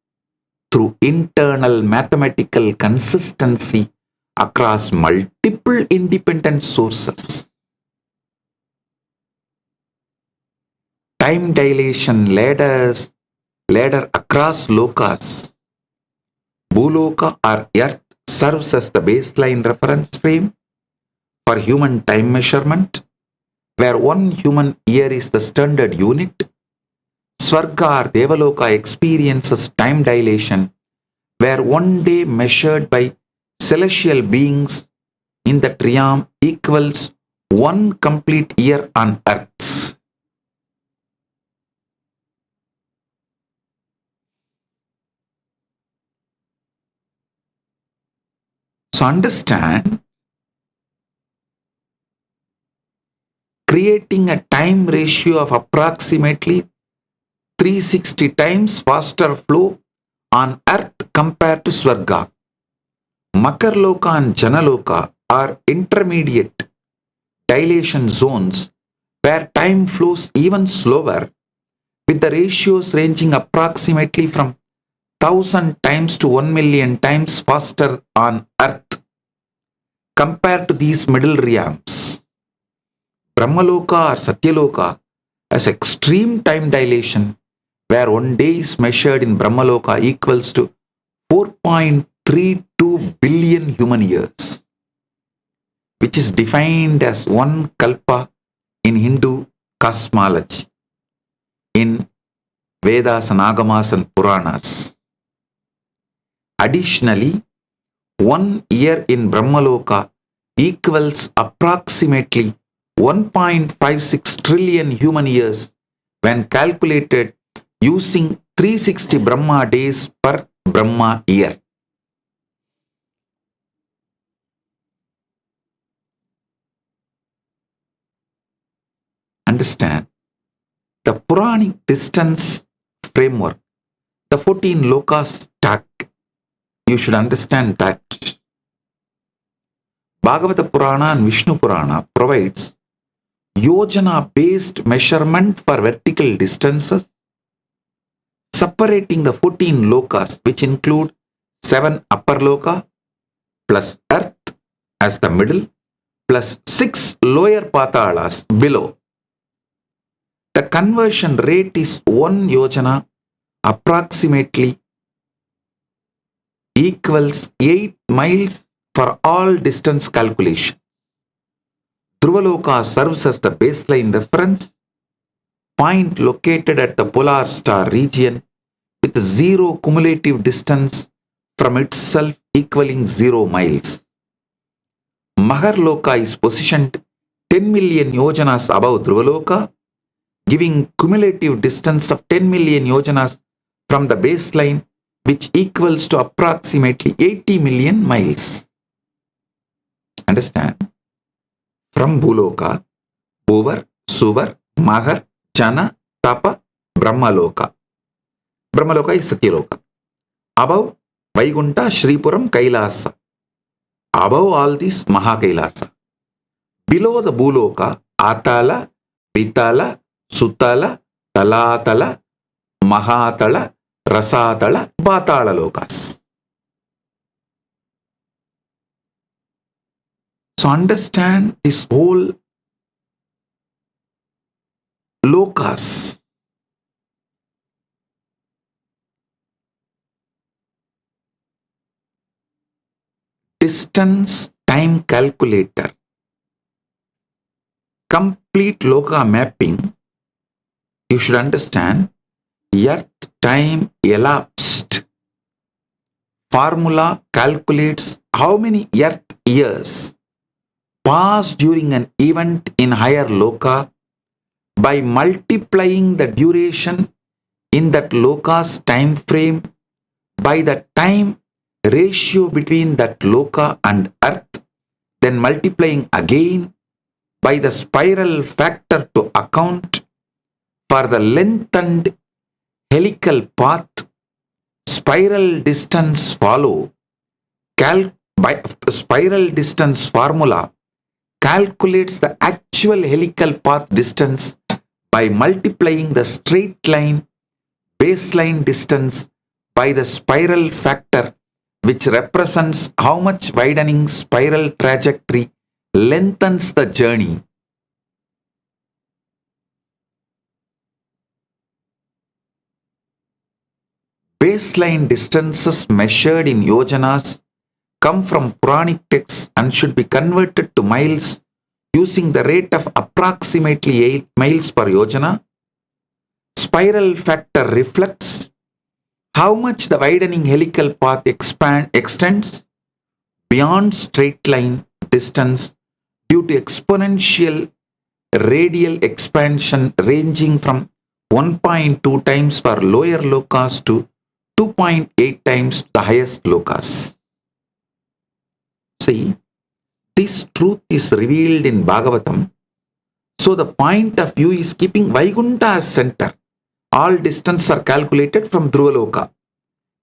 through internal mathematical consistency across multiple independent sources. Time dilation ladder across Lokas. Bhuloka or Earth serves as the baseline reference frame for human time measurement, where 1 human year is the standard unit. Swarga or Devaloka experiences time dilation, where 1 day measured by celestial beings in the realm equals 1 complete year on Earth. So understand, creating a time ratio of approximately 360 times faster flow on Earth compared to Swarga. Makarloka and Janaloka are intermediate dilation zones where time flows even slower, with the ratios ranging approximately from 1,000 times to 1 million times faster on Earth. compared to these middle realms. Brahmaloka or Satyaloka has extreme time dilation, where 1 day is measured in Brahmaloka equals to 4.32 billion human years, which is defined as one kalpa in Hindu cosmology, in Vedas and Agamas and Puranas. Additionally, 1 year in Brahmaloka equals approximately 1.56 trillion human years when calculated using 360 Brahma days per Brahma year. Understand, the Puranic distance framework, the 14 Lokas stack, you should understand that Bhagavata Purana and Vishnu Purana provides yojana-based measurement for vertical distances, separating the 14 lokas, which include 7 upper loka plus earth as the middle plus 6 lower patalas below. The conversion rate is 1 yojana approximately equals 8 miles for all distance calculation. Dhruvaloka serves as the baseline reference point located at the polar star region with 0 cumulative distance from itself equaling 0 miles. Maharloka is positioned 10 million yojanas above Dhruvaloka, giving cumulative distance of 10 million yojanas from the baseline, which equals to approximately 80 million miles. Understand? From Bhuloka, Bhuvar, Suvar, Mahar, Jana, Tapa, Brahmaloka. Brahmaloka is Satyaloka. Above Vaikunta, Shripuram, Kailasa. Above all this, Mahakailasa. Below the Bhuloka, Atala, Vitala, Sutala, Talatala, Mahatala, Rasatala, Patala Lokas. So understand this whole Lokas. Distance time calculator. Complete Loka mapping. You should understand Earth time elapsed. Formula calculates how many Earth years pass during an event in higher loka by multiplying the duration in that loka's time frame by the time ratio between that loka and earth, then multiplying again by the spiral factor to account for the lengthened helical path. Spiral distance follow by spiral distance formula calculates the actual helical path distance by multiplying the straight line baseline distance by the spiral factor, which represents how much widening spiral trajectory lengthens the journey. Baseline distances measured in yojanas come from Puranic texts and should be converted to miles using the rate of approximately 8 miles per yojana. Spiral factor reflects how much the widening helical path extends beyond straight line distance due to exponential radial expansion ranging from 1.2 times for lower lokas to 2.8 times the highest lokas. See, this truth is revealed in Bhagavatam. So the point of view is keeping Vaikunta as center. All distances are calculated from Dhruvaloka,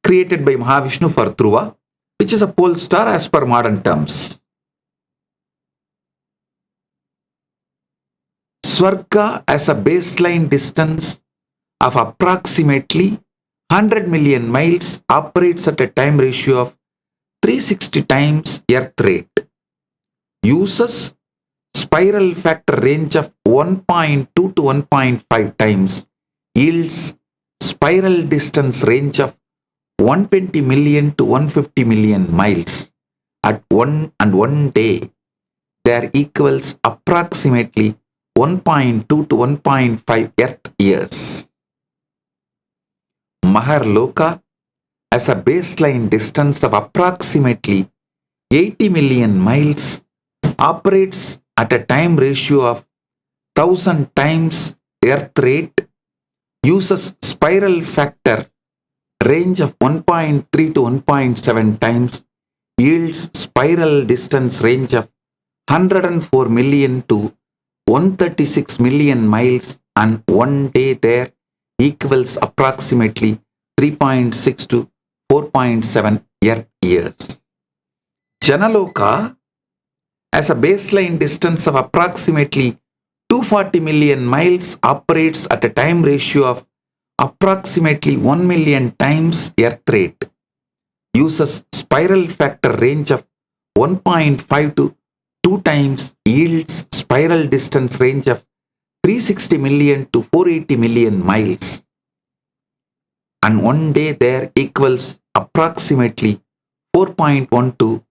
created by Mahavishnu for Dhruva, which is a pole star as per modern terms. Swarga as a baseline distance of approximately 100 million miles operates at a time ratio of 360 times Earth rate. uses spiral factor range of 1.2 to 1.5 times, yields spiral distance range of 120 million to 150 million miles at one day. There equals approximately 1.2 to 1.5 Earth years. Maharloka has a baseline distance of approximately 80 million miles, operates at a time ratio of 1000 times Earth rate, uses spiral factor range of 1.3 to 1.7 times, yields spiral distance range of 104 million to 136 million miles, and one day there equals approximately 3.6 to 4.7 Earth years. Janaloka has a baseline distance of approximately 240 million miles, operates at a time ratio of approximately 1 million times Earth rate, uses spiral factor range of 1.5 to 2 times, yields spiral distance range of 360 million to 480 million miles, and one day there equals approximately 4.1 to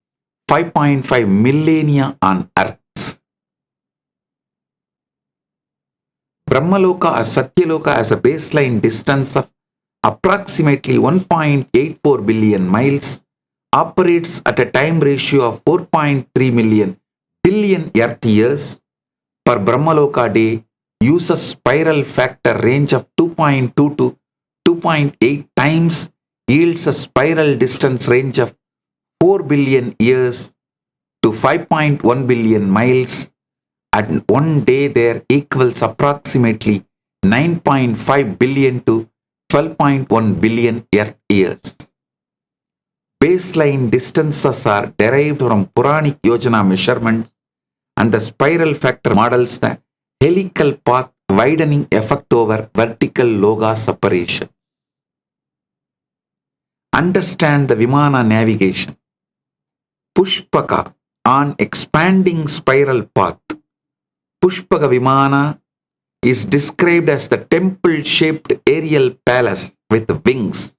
5.5 millennia on Earth. Brahmaloka or Satyaloka has a baseline distance of approximately 1.84 billion miles, operates at a time ratio of 4.3 billion Earth years per Brahmaloka day, uses spiral factor range of 2.2 to 2.8 times, yields a spiral distance range of 4 billion years to 5.1 billion miles, and one day there equals approximately 9.5 billion to 12.1 billion Earth years. Baseline distances are derived from Puranic Yojana measurements, and the spiral factor models the helical path widening effect over vertical Lokas separation. Understand the Vimana navigation. Pushpaka on expanding spiral path. Pushpaka Vimana is described as the temple-shaped aerial palace with wings,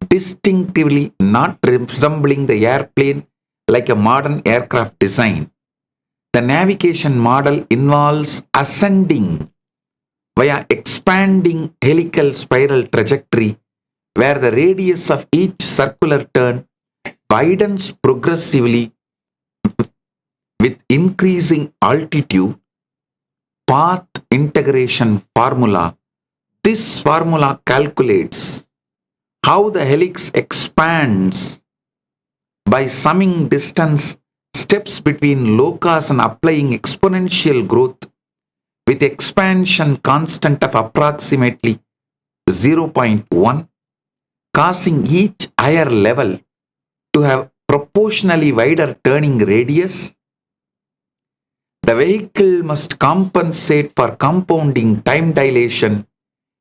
distinctively not resembling the airplane like a modern aircraft design. The navigation model involves ascending via expanding helical spiral trajectory, where the radius of each circular turn widens progressively with increasing altitude. Path integration formula. This formula calculates how the helix expands by summing distance steps between Lokas and applying exponential growth with expansion constant of approximately 0.1, causing each higher level to have proportionally wider turning radius. The vehicle must compensate for compounding time dilation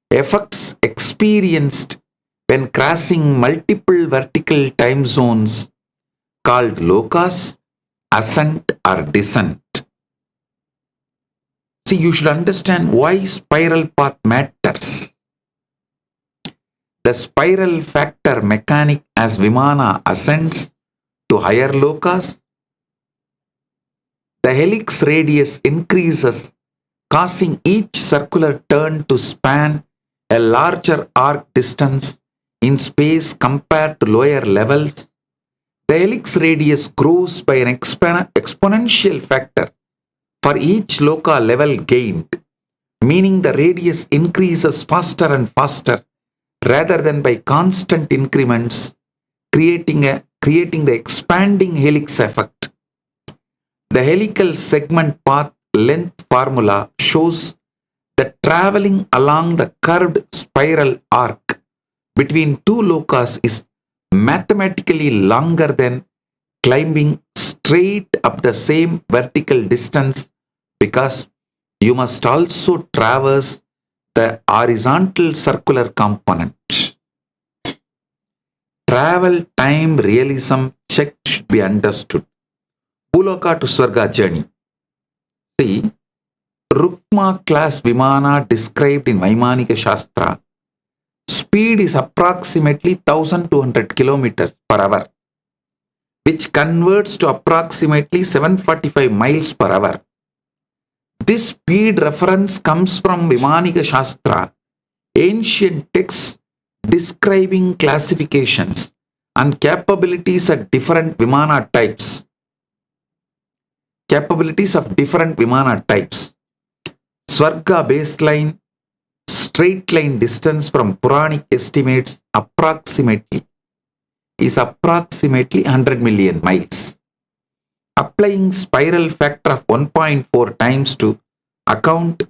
effects experienced when crossing multiple vertical time zones called Lokas, ascent or descent. See, you should understand why spiral path matters. The spiral factor mechanic as Vimana ascends to higher Lokas, the helix radius increases, causing each circular turn to span a larger arc distance in space compared to lower levels. The helix radius grows by an exponential factor for each Loka level gained, meaning the radius increases faster and faster rather than by constant increments, creating the expanding helix effect. The helical segment path length formula shows that traveling along the curved spiral arc between two Lokas is mathematically longer than climbing straight up the same vertical distance, because you must also traverse the horizontal circular component. Travel time realism check should be understood. Bhuloka to Swarga journey. See, Rukma class Vimana described in Vaimanika Shastra, speed is approximately 1200 kilometers per hour, which converts to approximately 745 miles per hour. This speed reference comes from Vimanika Shastra, ancient texts describing classifications and capabilities at different Vimana types. Capabilities of different Vimana types. Swarga baseline straight line distance from Puranic estimates is approximately 100 million miles. Applying spiral factor of 1.4 times to account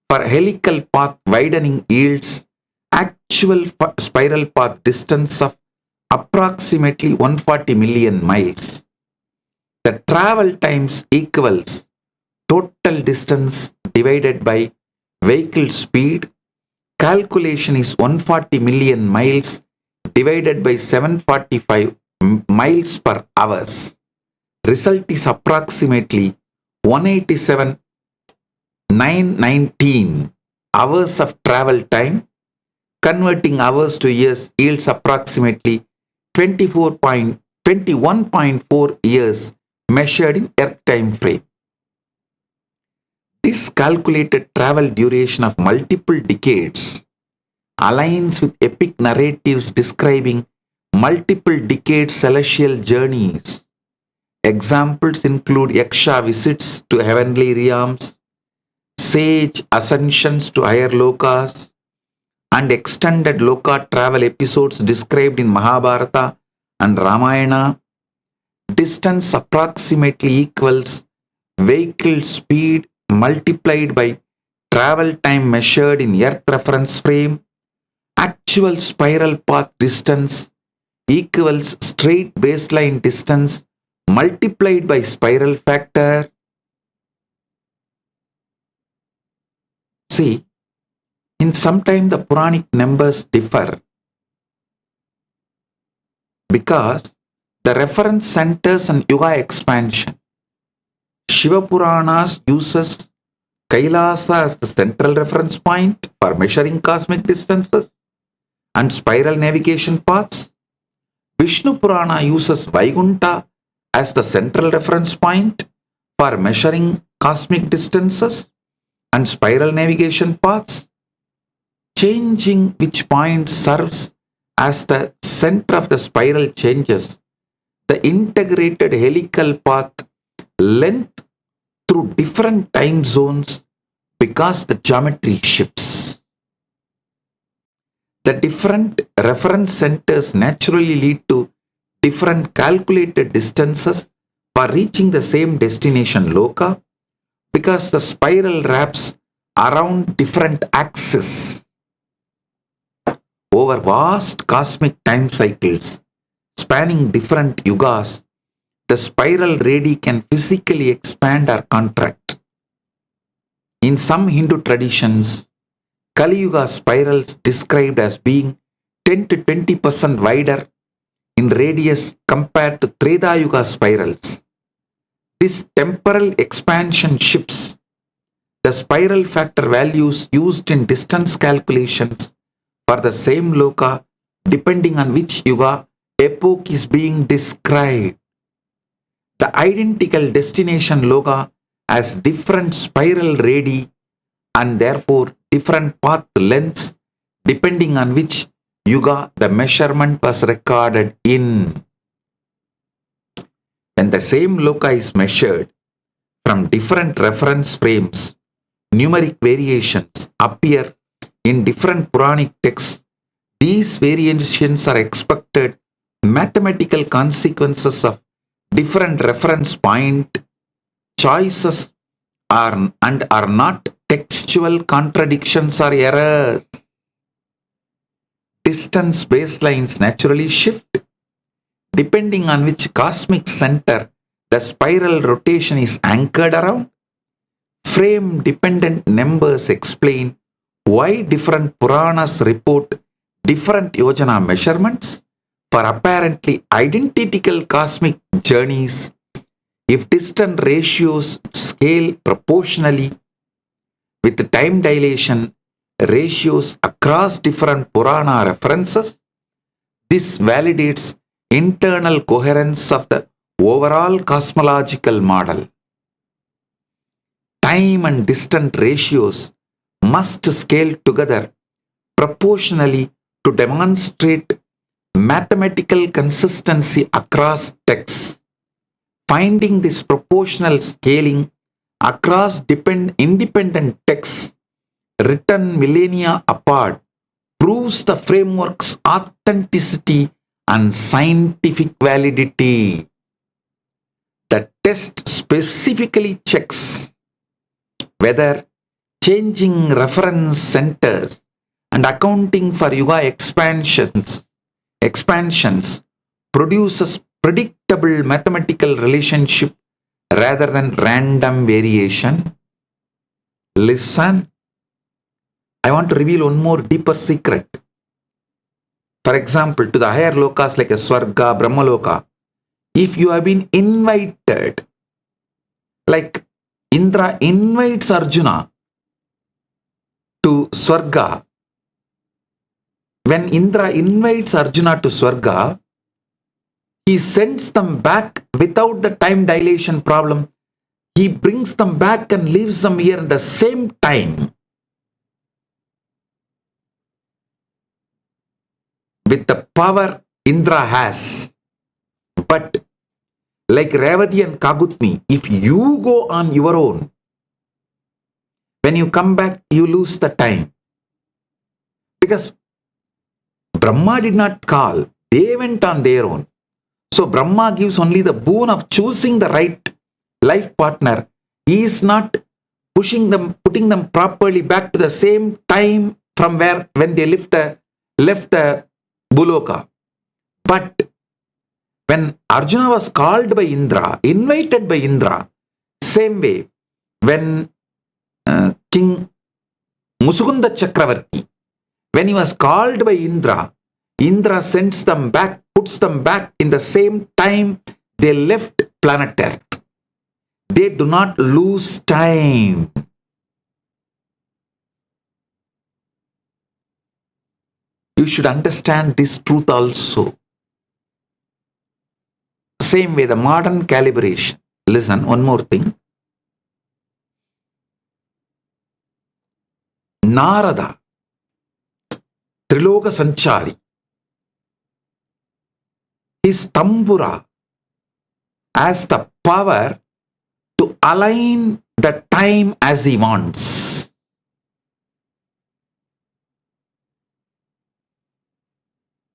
for helical path widening yields actual spiral path distance of approximately 140 million miles. The travel times equals total distance divided by vehicle speed. Calculation is 140 million miles divided by 745 miles per hours. Result is approximately 187,919 hours of travel time. Converting hours to years yields approximately 21.4 years measured in Earth time frame. This calculated travel duration of multiple decades aligns with epic narratives describing multiple decade celestial journeys. Examples include Yaksha visits to heavenly realms, sage ascensions to higher Lokas, and extended Loka travel episodes described in Mahabharata and Ramayana. Distance approximately equals vehicle speed multiplied by travel time measured in Earth reference frame. Actual spiral path distance equals straight baseline distance multiplied by spiral factor. See, in sometime the Puranic numbers differ because the reference centers on Yuga expansion. Shiva Puranas uses Kailasa as the central reference point for measuring cosmic distances and spiral navigation paths. Vishnu Purana uses Vaikunta as the central reference point for measuring cosmic distances and spiral navigation paths. Changing which point serves as the center of the spiral changes the integrated helical path length through different time zones because the geometry shifts. The different reference centers naturally lead to different calculated distances for reaching the same destination Loka because the spiral wraps around different axes. Over vast cosmic time cycles spanning different yugas, the spiral radii can physically expand or contract. In some Hindu traditions, Kali Yuga spirals described as being 10 to 20% wider in radius compared to Treta Yuga spirals. This temporal expansion shifts the spiral factor values used in distance calculations for the same Loka depending on which Yuga epoch is being described. The identical destination Loka has different spiral radii and therefore different path lengths depending on which Yuga the measurement was recorded in. When the same Loka is measured from different reference frames, numeric variations appear in different Puranic texts. These variations are expected mathematical consequences of different reference point choices and are not textual contradictions or errors. Distance baselines naturally shift depending on which cosmic center the spiral rotation is anchored around. Frame dependent numbers explain why different Puranas report different yojana measurements for apparently identical cosmic journeys. If distant ratios scale proportionally with time dilation ratios across different Purana references, this validates internal coherence of the overall cosmological model. Time and distant ratios must scale together proportionally to demonstrate mathematical consistency across texts. Finding this proportional scaling across independent texts written millennia apart proves the framework's authenticity and scientific validity. The test specifically checks whether changing reference centers and accounting for yuga expansions produces predictable mathematical relationship rather than random variation. Listen, I want to reveal one more deeper secret. For example, to the higher lokas like a Swarga, Brahmaloka, if you have been invited, like Indra invites Arjuna to Swarga, when Indra invites Arjuna to Swarga, he sends them back without the time dilation problem. He brings them back and leaves them here at the same time. With the power Indra has. But like Revati and Kakudmi, if you go on your own, when you come back, you lose the time. Because Brahma did not call, they went on their own. So Brahma gives only the boon of choosing the right life partner. He is not putting them properly back to the same time from when they left the Buloka. But when Arjuna was called by Indra, invited by Indra, same way, when King Musukunda Chakravarti, when he was called by Indra, Indra sends them back, puts them back in the same time they left planet Earth. They do not lose time. You should understand this truth also. Same way, the modern calibration. Listen, one more thing. Narada, Triloka Sanchari, his tambura has the power to align the time as he wants.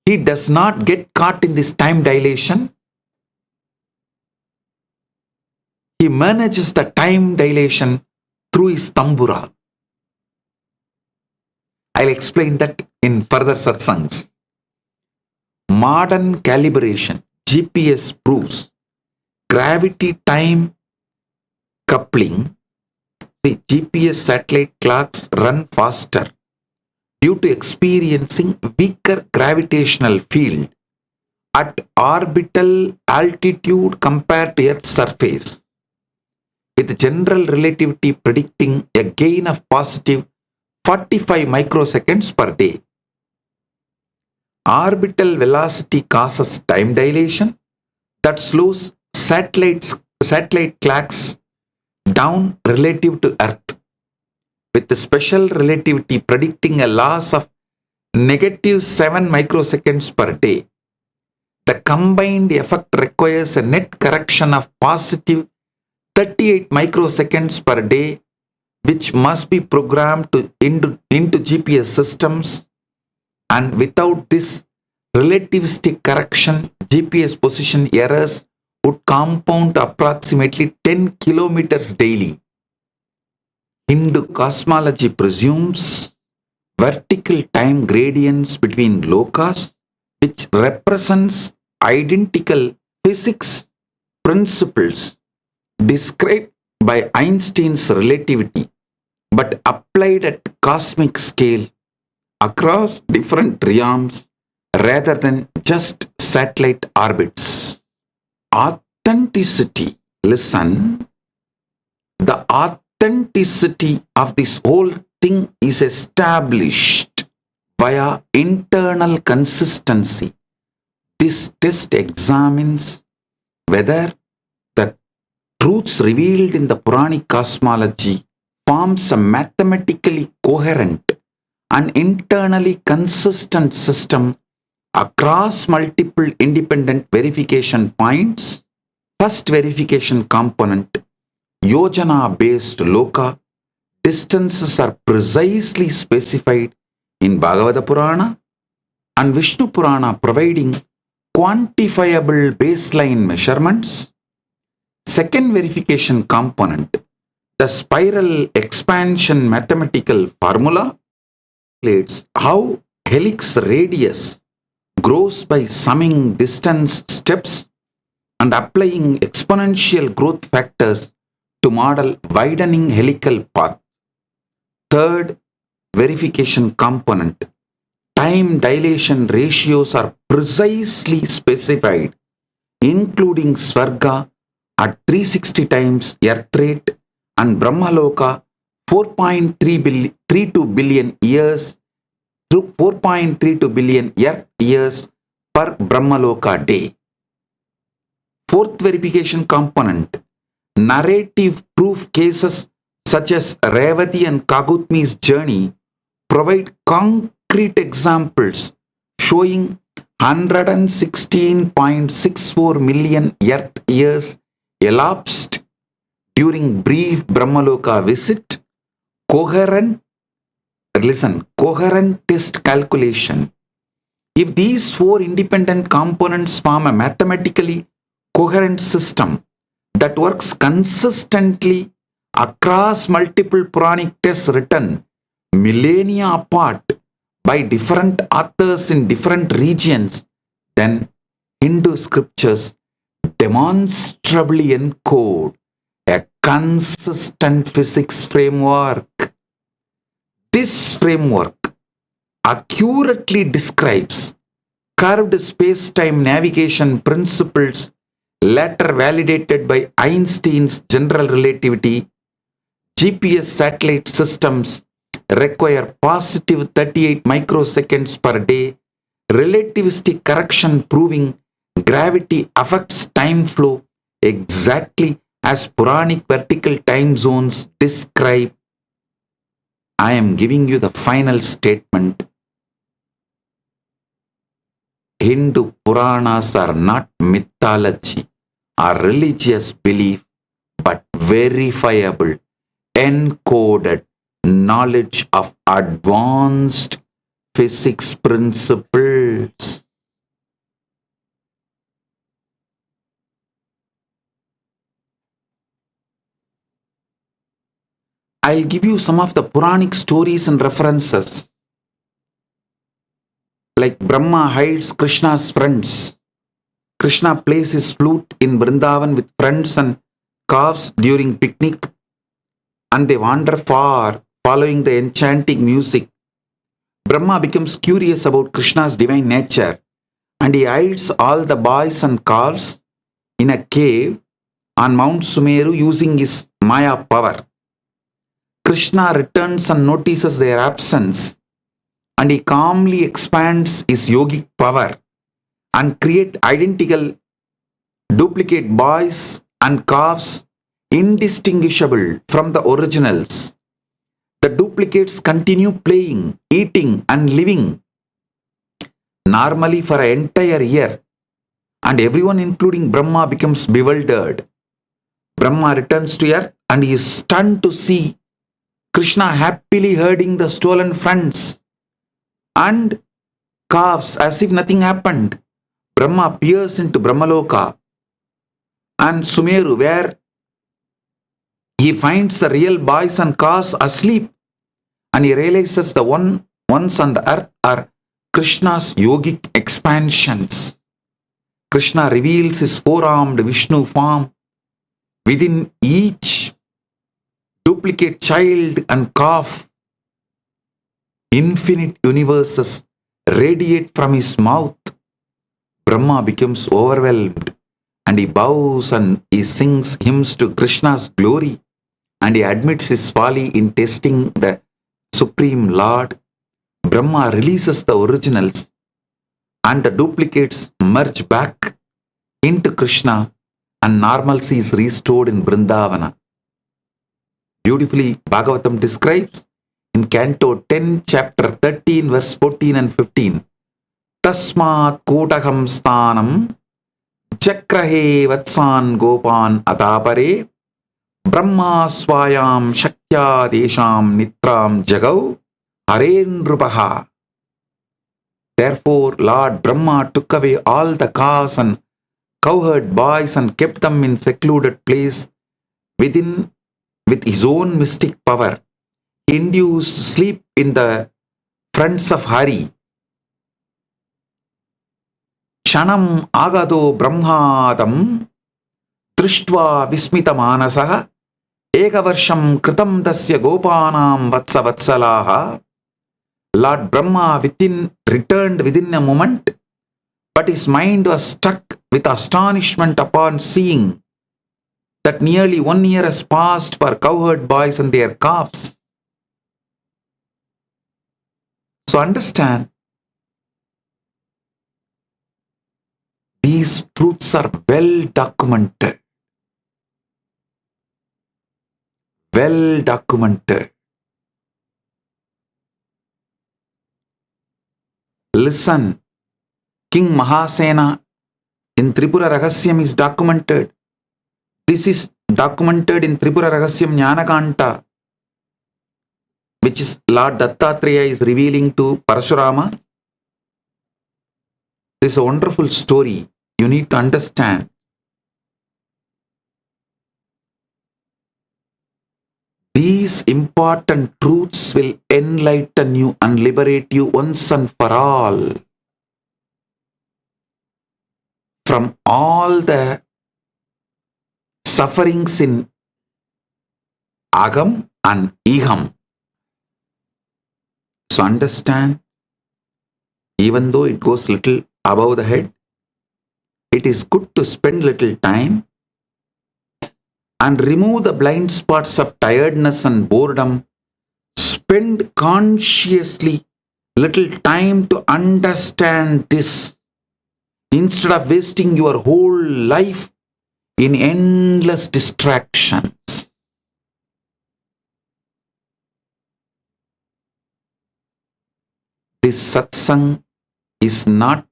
He does not get caught in this time dilation. He manages the time dilation through his tambura. I'll explain that in further satsangs. Modern calibration, GPS proves gravity-time coupling. The GPS satellite clocks run faster due to experiencing weaker gravitational field at orbital altitude compared to Earth's surface, with general relativity predicting a gain of positive 45 microseconds per day. Orbital velocity causes time dilation that slows satellite clocks down relative to Earth, with the special relativity predicting a loss of -7 microseconds per day. The combined effect requires a net correction of positive 38 microseconds per day, which must be programmed into GPS systems, and without this relativistic correction, GPS position errors would compound to approximately 10 kilometers daily. Hindu cosmology presumes vertical time gradients between lokas, which represents identical physics principles described by Einstein's relativity, but applied at cosmic scale across different realms rather than just satellite orbits. Authenticity. Listen, the authenticity of this whole thing is established via internal consistency. This test examines whether the truths revealed in the Puranic cosmology forms a mathematically coherent and internally consistent system across multiple independent verification points. First verification component, Yojana based Loka, distances are precisely specified in Bhagavata Purana and Vishnu Purana, providing quantifiable baseline measurements. Second verification component, the spiral expansion mathematical formula, calculates how helix radius grows by summing distance steps and applying exponential growth factors to model widening helical path. Third verification component, time dilation ratios are precisely specified, including Svarga at 360 times earth rate and Brahmaloka 4.32 billion years through 4.32 billion earth years per Brahmaloka day. Fourth verification component, narrative proof cases such as Revati and Kakudmi's journey provide concrete examples showing 116.64 million earth years elapsed during brief Brahmaloka visit. Coherent test calculation. If these four independent components form a mathematically coherent system that works consistently across multiple Puranic texts written millennia apart by different authors in different regions, then Hindu scriptures demonstrably encode a consistent physics framework. This framework accurately describes curved space-time navigation principles later validated by Einstein's general relativity. GPS satellite systems require positive 38 microseconds per day, relativistic correction proving gravity affects time flow exactly as Puranic vertical time zones describe. I am giving you the final statement. Hindu Puranas are not mythology or religious belief, but verifiable, encoded knowledge of advanced physics principles. I'll give you some of the Puranic stories and references. Like Brahma hides Krishna's friends. Krishna plays his flute in Vrindavan with friends and calves during picnic, and they wander far following the enchanting music. Brahma becomes curious about Krishna's divine nature, and he hides all the boys and calves in a cave on Mount Sumeru using his Maya power. Krishna returns and notices their absence, and he calmly expands his yogic power and create identical duplicate boys and calves indistinguishable from the originals. The duplicates continue playing, eating and living normally for an entire year, and everyone including Brahma becomes bewildered. Brahma returns to earth and he is stunned to see Krishna happily herding the stolen friends and calves as if nothing happened. Brahma peers into Brahmaloka and Sumeru, where he finds the real boys and calves asleep, and he realizes the ones on the earth are Krishna's yogic expansions. Krishna reveals his four-armed Vishnu form. Within each duplicate child and calf, infinite universes radiate from his mouth. Brahma becomes overwhelmed and he bows and he sings hymns to Krishna's glory, and he admits his folly in testing the Supreme Lord. Brahma releases the originals and the duplicates merge back into Krishna and normalcy is restored in Vrindavana. Beautifully, Bhagavatam describes in Canto 10, chapter 13, verse 14 and 15. Tasmat kotaham sthanam chakrahe vatsan gopan atapare Brahma swayam shaktya desham nitram jagau harenrupaha. Therefore, Lord Brahma took away all the cows and cowherd boys and kept them in secluded place within with his own mystic power. He induced sleep in the fronts of Hari. Shanam agado brahmadam drishtva vismita manasaha ekavarsham kritam dasya gopanam vatsa vatsalaha. Lord Brahma returned within a moment, but his mind was struck with astonishment upon seeing that nearly 1 year has passed for cowherd boys and their calves. So understand, these truths are well documented. Well documented. Listen, King Mahasena in Tripura Rahasyam is documented. This is documented in Tripura Rahasyam Jnanakanta, which is Lord Dattatreya is revealing to Parashurama. This is a wonderful story. You need to understand. These important truths will enlighten you and liberate you once and for all from all the sufferings in Agam and Iham. So understand, even though it goes little above the head, it is good to spend little time and remove the blind spots of tiredness and boredom. Spend consciously little time to understand this instead of wasting your whole life in endless distractions. This satsang is not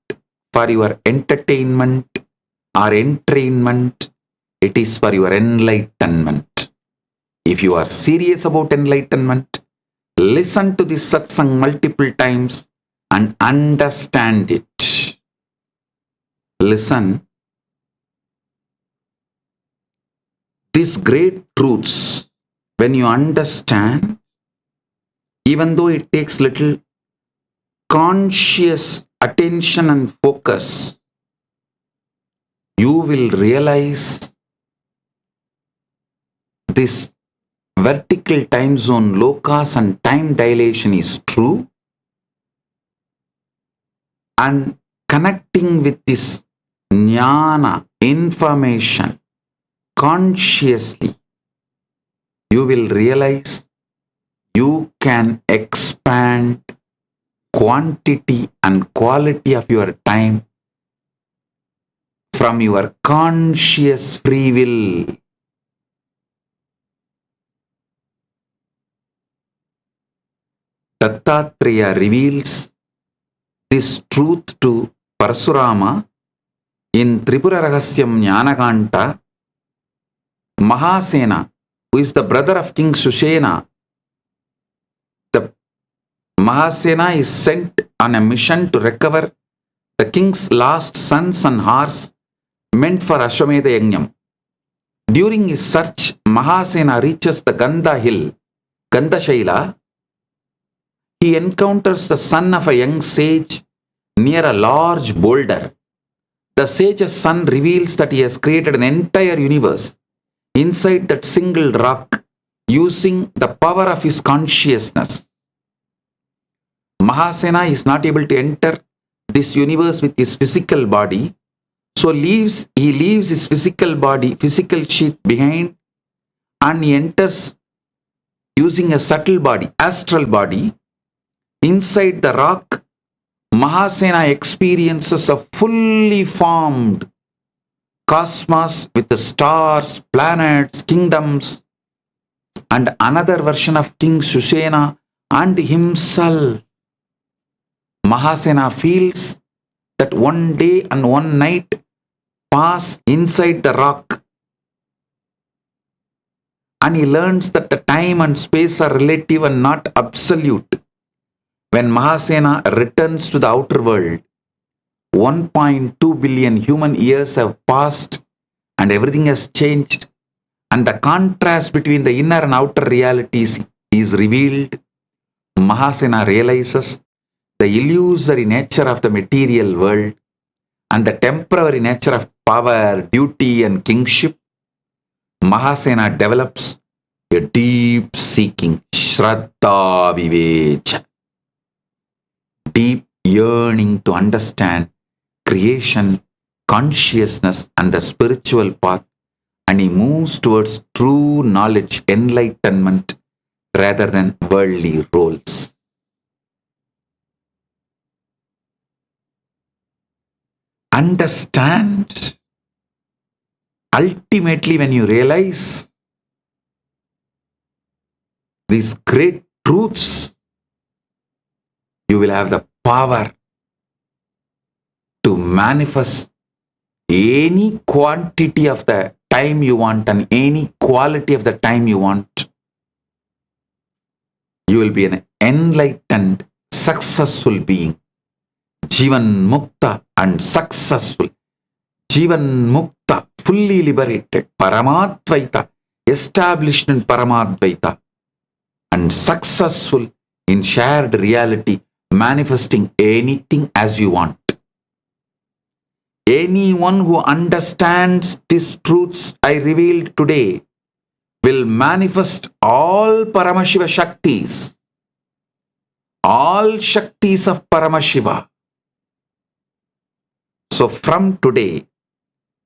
for your entertainment or entrainment. It is for your enlightenment. If you are serious about enlightenment, listen to this satsang multiple times and understand it. Listen. These great truths, when you understand, even though it takes little conscious attention and focus, you will realize this vertical time zone, Lokas and time dilation is true, and connecting with this jnana, information, consciously, you will realize you can expand quantity and quality of your time from your conscious free will. Dattatreya reveals this truth to Parasurama in Tripura Rahasyam Jnanakanta. Mahasena, who is the brother of King Sushena, the Mahasena is sent on a mission to recover the king's lost sons and horse meant for Ashwamedha Yajnam. During his search, Mahasena reaches the Gandha hill, Gandhashaila. He encounters the son of a young sage near a large boulder. The sage's son reveals that he has created an entire universe inside that single rock using the power of his consciousness. Mahasena is not able to enter this universe with his physical body, So he leaves his physical body, physical sheath behind, and he enters using a subtle body, astral body. Inside the rock, Mahasena experiences a fully formed cosmos with the stars, planets, kingdoms, and another version of King Sushena and himself. Mahasena feels that one day and one night pass inside the rock, and he learns that the time and space are relative and not absolute. When Mahasena returns to the outer world, 1.2 billion human years have passed and everything has changed, and the contrast between the inner and outer realities is revealed. Mahasena realizes the illusory nature of the material world and the temporary nature of power, duty, and kingship. Mahasena develops a deep seeking, Shraddha Vivecha, deep yearning to understand creation, consciousness, and the spiritual path, and he moves towards true knowledge, enlightenment, rather than worldly roles. Understand. Ultimately, when you realize these great truths, you will have the power to manifest any quantity of the time you want and any quality of the time you want. You will be an enlightened, successful being. Jivan Mukta and successful. Jivan Mukta, fully liberated. Paramadvaita, established in Paramadvaita. And successful in shared reality, manifesting anything as you want. Anyone who understands these truths I revealed today will manifest all Paramashiva Shaktis, all Shaktis of Paramashiva. So from today,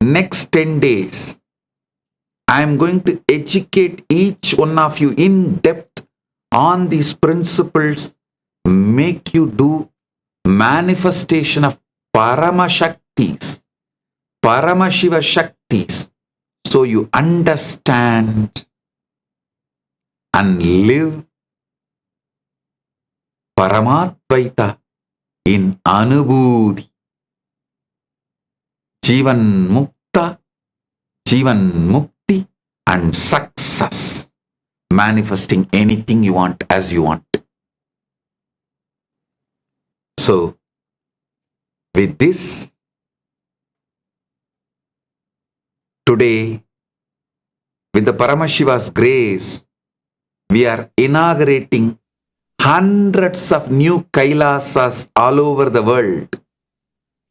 next 10 days, I am going to educate each one of you in depth on these principles, make you do manifestation of Paramashaktis, Paramashiva Shaktis, so you understand and live Paramadvaita in Anubhuti. Jivan Mukta, Jivan Mukti, and success. Manifesting anything you want as you want. So, with this, today, with the Paramashiva's grace, we are inaugurating hundreds of new Kailasas all over the world.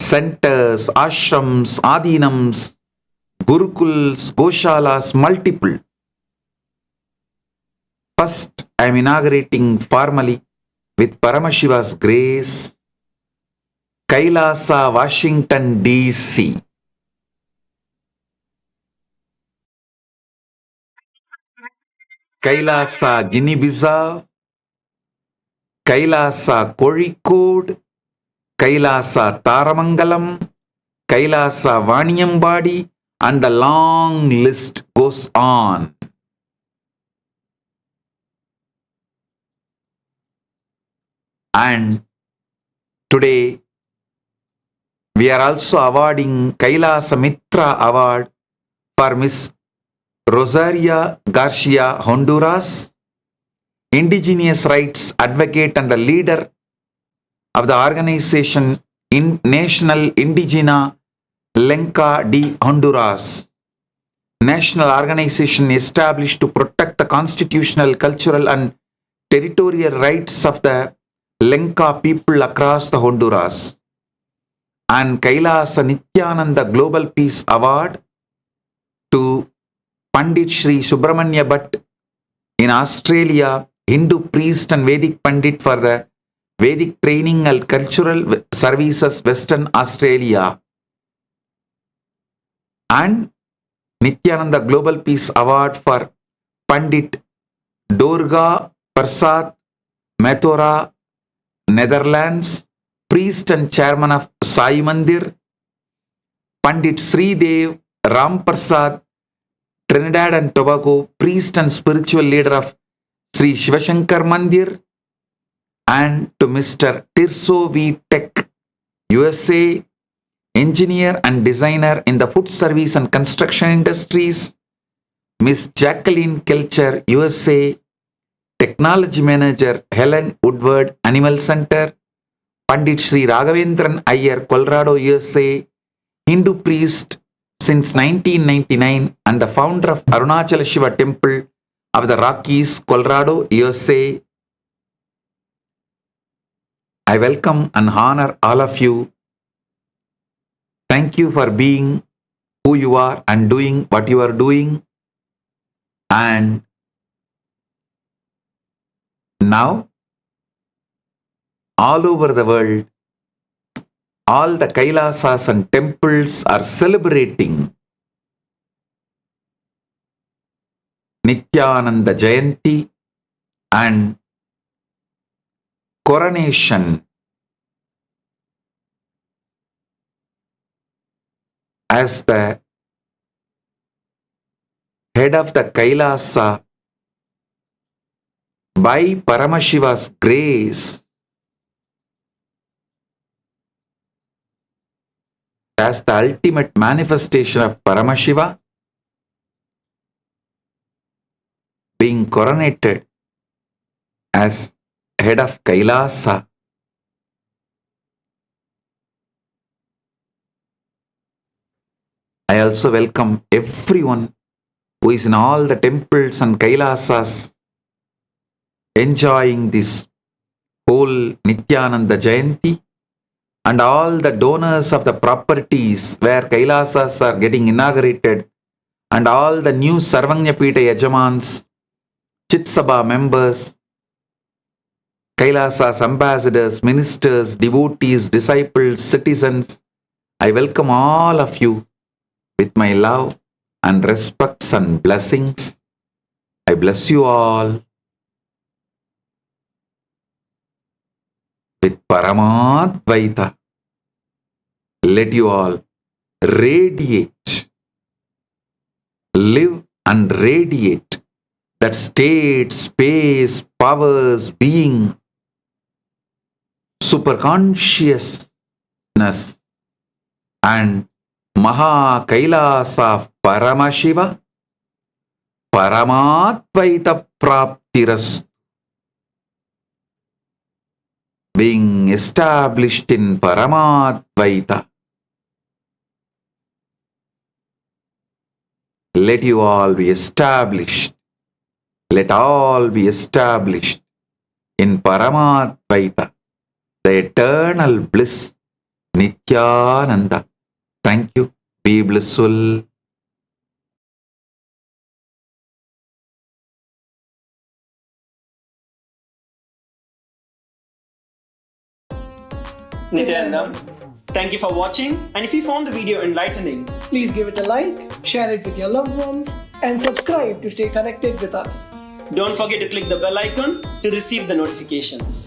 Centers, ashrams, adhinams, gurukuls, goshalas, multiple. First, I am inaugurating formally with Paramashiva's grace, Kailasa, Washington, D.C. Kailasa, Guinea-Bissau, Kailasa, Kozhikode, Kailasa, Taramangalam, Kailasa, Vaniyambadi, and the long list goes on. And today, we are also awarding Kailasa Mitra Award for Miss Rosaria Garcia, Honduras, indigenous rights advocate and the leader of the organization National Indigena Lenca de Honduras, national organization established to protect the constitutional, cultural, and territorial rights of the Lenca people across the Honduras, and Kailasa Nithyananda Global Peace Award to Pandit Sri Subramanya Bhatt in Australia, Hindu priest and Vedic Pandit for the Vedic Training and Cultural Services, Western Australia. and Nithyananda Global Peace Award for Pandit Durga Prasad Mathura, Netherlands, priest and chairman of Sai Mandir. Pandit Sridev Ram Prasad, Trinidad and Tobago, priest and spiritual leader of Sri Shivashankar Mandir. And to Mr. Tirso V. Tech, USA, engineer and designer in the food service and construction industries. Miss Jacqueline Kelcher, USA, technology manager, Helen Woodward Animal Center. Pandit Sri Raghavendran Iyer, Colorado, USA, Hindu priest since 1999 and the founder of Arunachala Shiva Temple of the Rockies, Colorado, USA. I welcome and honor all of you. Thank you for being who you are and doing what you are doing. And now, all over the world, all the Kailasas and temples are celebrating Nithyananda Jayanthi and coronation as the head of the Kailasa by Paramashiva's grace, as the ultimate manifestation of Paramashiva, being coronated as head of Kailasa. I also welcome everyone who is in all the temples and Kailasas enjoying this whole Nithyananda Jayanthi, and all the donors of the properties where Kailasas are getting inaugurated, and all the new Sarvanyapita Yajamans, Chitsabha members, Kailasas ambassadors, ministers, devotees, disciples, citizens. I welcome all of you with my love and respects and blessings. I bless you all with Paramadvaita. Let you all radiate, live and radiate that state, space, powers, being, superconsciousness and Maha Kailasa of Paramashiva, Paramadvaita Praptiras, being established in Paramadvaita. Let you all be established. Let all be established in Paramadvaita, the eternal bliss, Nithyananda. Thank you. Be blissful. Nithyananda, thank you for watching, and if you found the video enlightening, please give it a like, share it with your loved ones, and subscribe to stay connected with us. Don't forget to click the bell icon to receive the notifications.